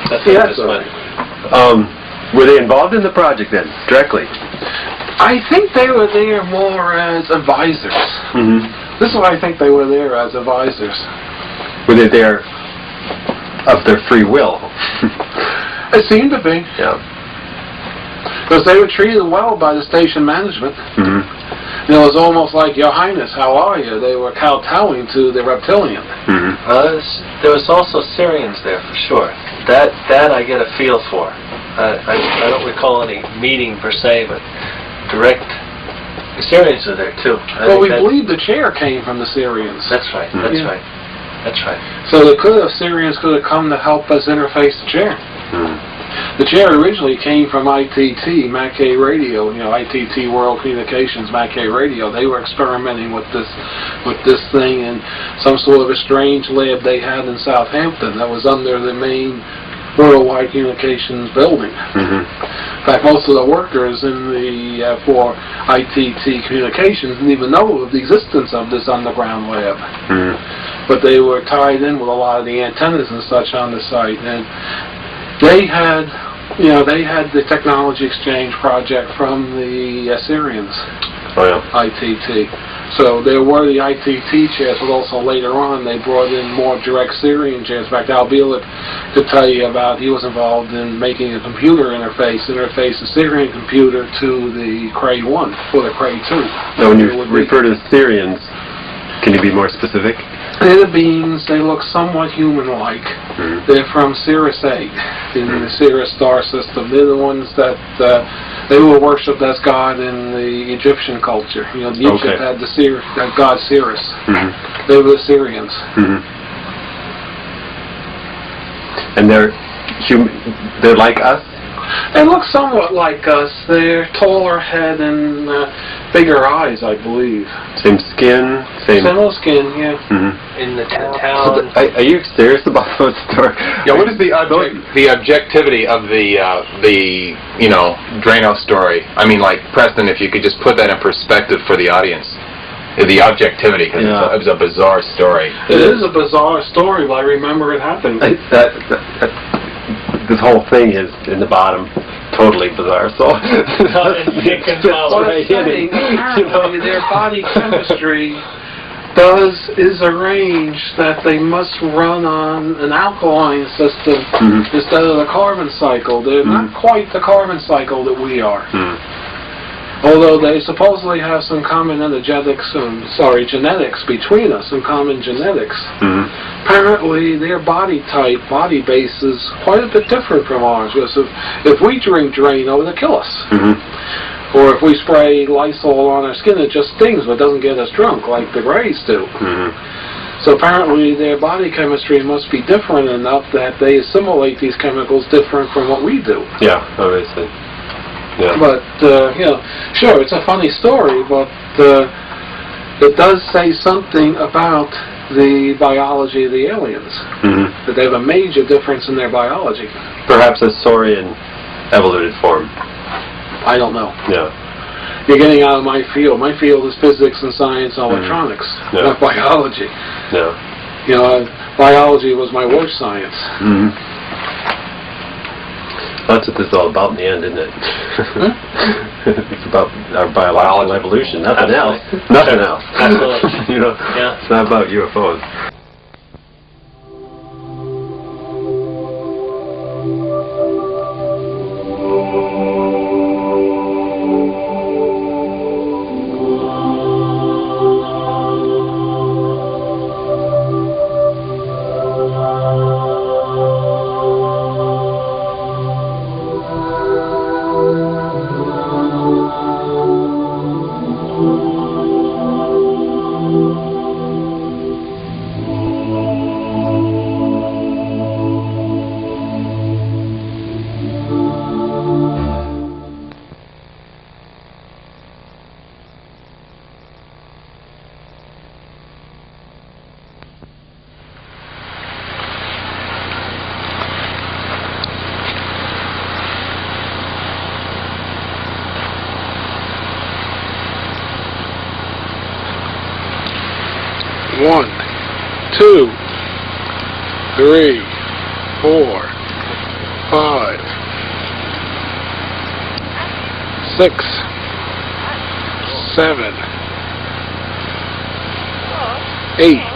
That's funny. Were they involved in the project then, directly? I think they were there more as advisors. This is why I think they were there as advisors. Were they there of their free will? It seemed to be. Yeah. Because they were treated well by the station management. It was almost like, "Your Highness, how are you?" They were kowtowing to the reptilian. There was also Syrians there, for sure. That I get a feel for. I don't recall any meeting per se, but direct. The Syrians are there too. Well, we believe the chair came from the Syrians. That's right. That's right. That's right. So Syrians could have come to help us interface the chair. The chair originally came from ITT, Mackay Radio, ITT World Communications, Mackay Radio. They were experimenting with this thing in some sort of a strange lab they had in Southampton that was under the main Worldwide Communications building. In fact, most of the workers for ITT Communications didn't even know of the existence of this underground lab. But they were tied in with a lot of the antennas and such on the site, and they had the technology exchange project from the Syrians. ITT. So there were the ITT chairs, but also later on they brought in more direct Syrian chairs. In fact, Al Bielek could tell you about, he was involved in making a computer interface the Syrian computer to the Cray 1 for the Cray 2. Now when you refer to Syrians, can you be more specific? They're the beings, they look somewhat human-like. They're from Sirius 8, in the Sirius star system. They're the ones that they were worshipped as God in the Egyptian culture. You know, Egypt had the god Sirius. They were the Syrians. And they're like us? They look somewhat like us. They're taller head and bigger eyes, I believe. Same skin? Similar skin, yeah. In the town. So are you serious about those stories? Yeah, what is the objectivity of the Drano story? I mean, like, Preston, if you could just put that in perspective for the audience. The objectivity, because it was a bizarre story. It is a bizarre story, but I remember it happening. This whole thing is, in the bottom, totally bizarre. So apparently their body chemistry is arranged that they must run on an alkaline system instead of the carbon cycle. They're not quite the carbon cycle that we are. Although they supposedly have some common genetics between us, some common genetics. Apparently their body type, body base is quite a bit different from ours. Because if we drink Drano, it'll kill us. Or if we spray Lysol on our skin, it just stings but doesn't get us drunk like the Greys do. So apparently their body chemistry must be different enough that they assimilate these chemicals different from what we do. Yeah, obviously. Yeah. But, sure, it's a funny story, but it does say something about the biology of the aliens. That they have a major difference in their biology. Perhaps a saurian evoluted form. I don't know. Yeah. You're getting out of my field. My field is physics and science and electronics, not biology. Yeah. You know, biology was my worst science. That's what this is all about in the end, isn't it? It's about our biological evolution, nothing else. Nothing else. Absolutely. You know, it's not about UFOs. One, 2, 3, 4, 5, 6, 7, 8.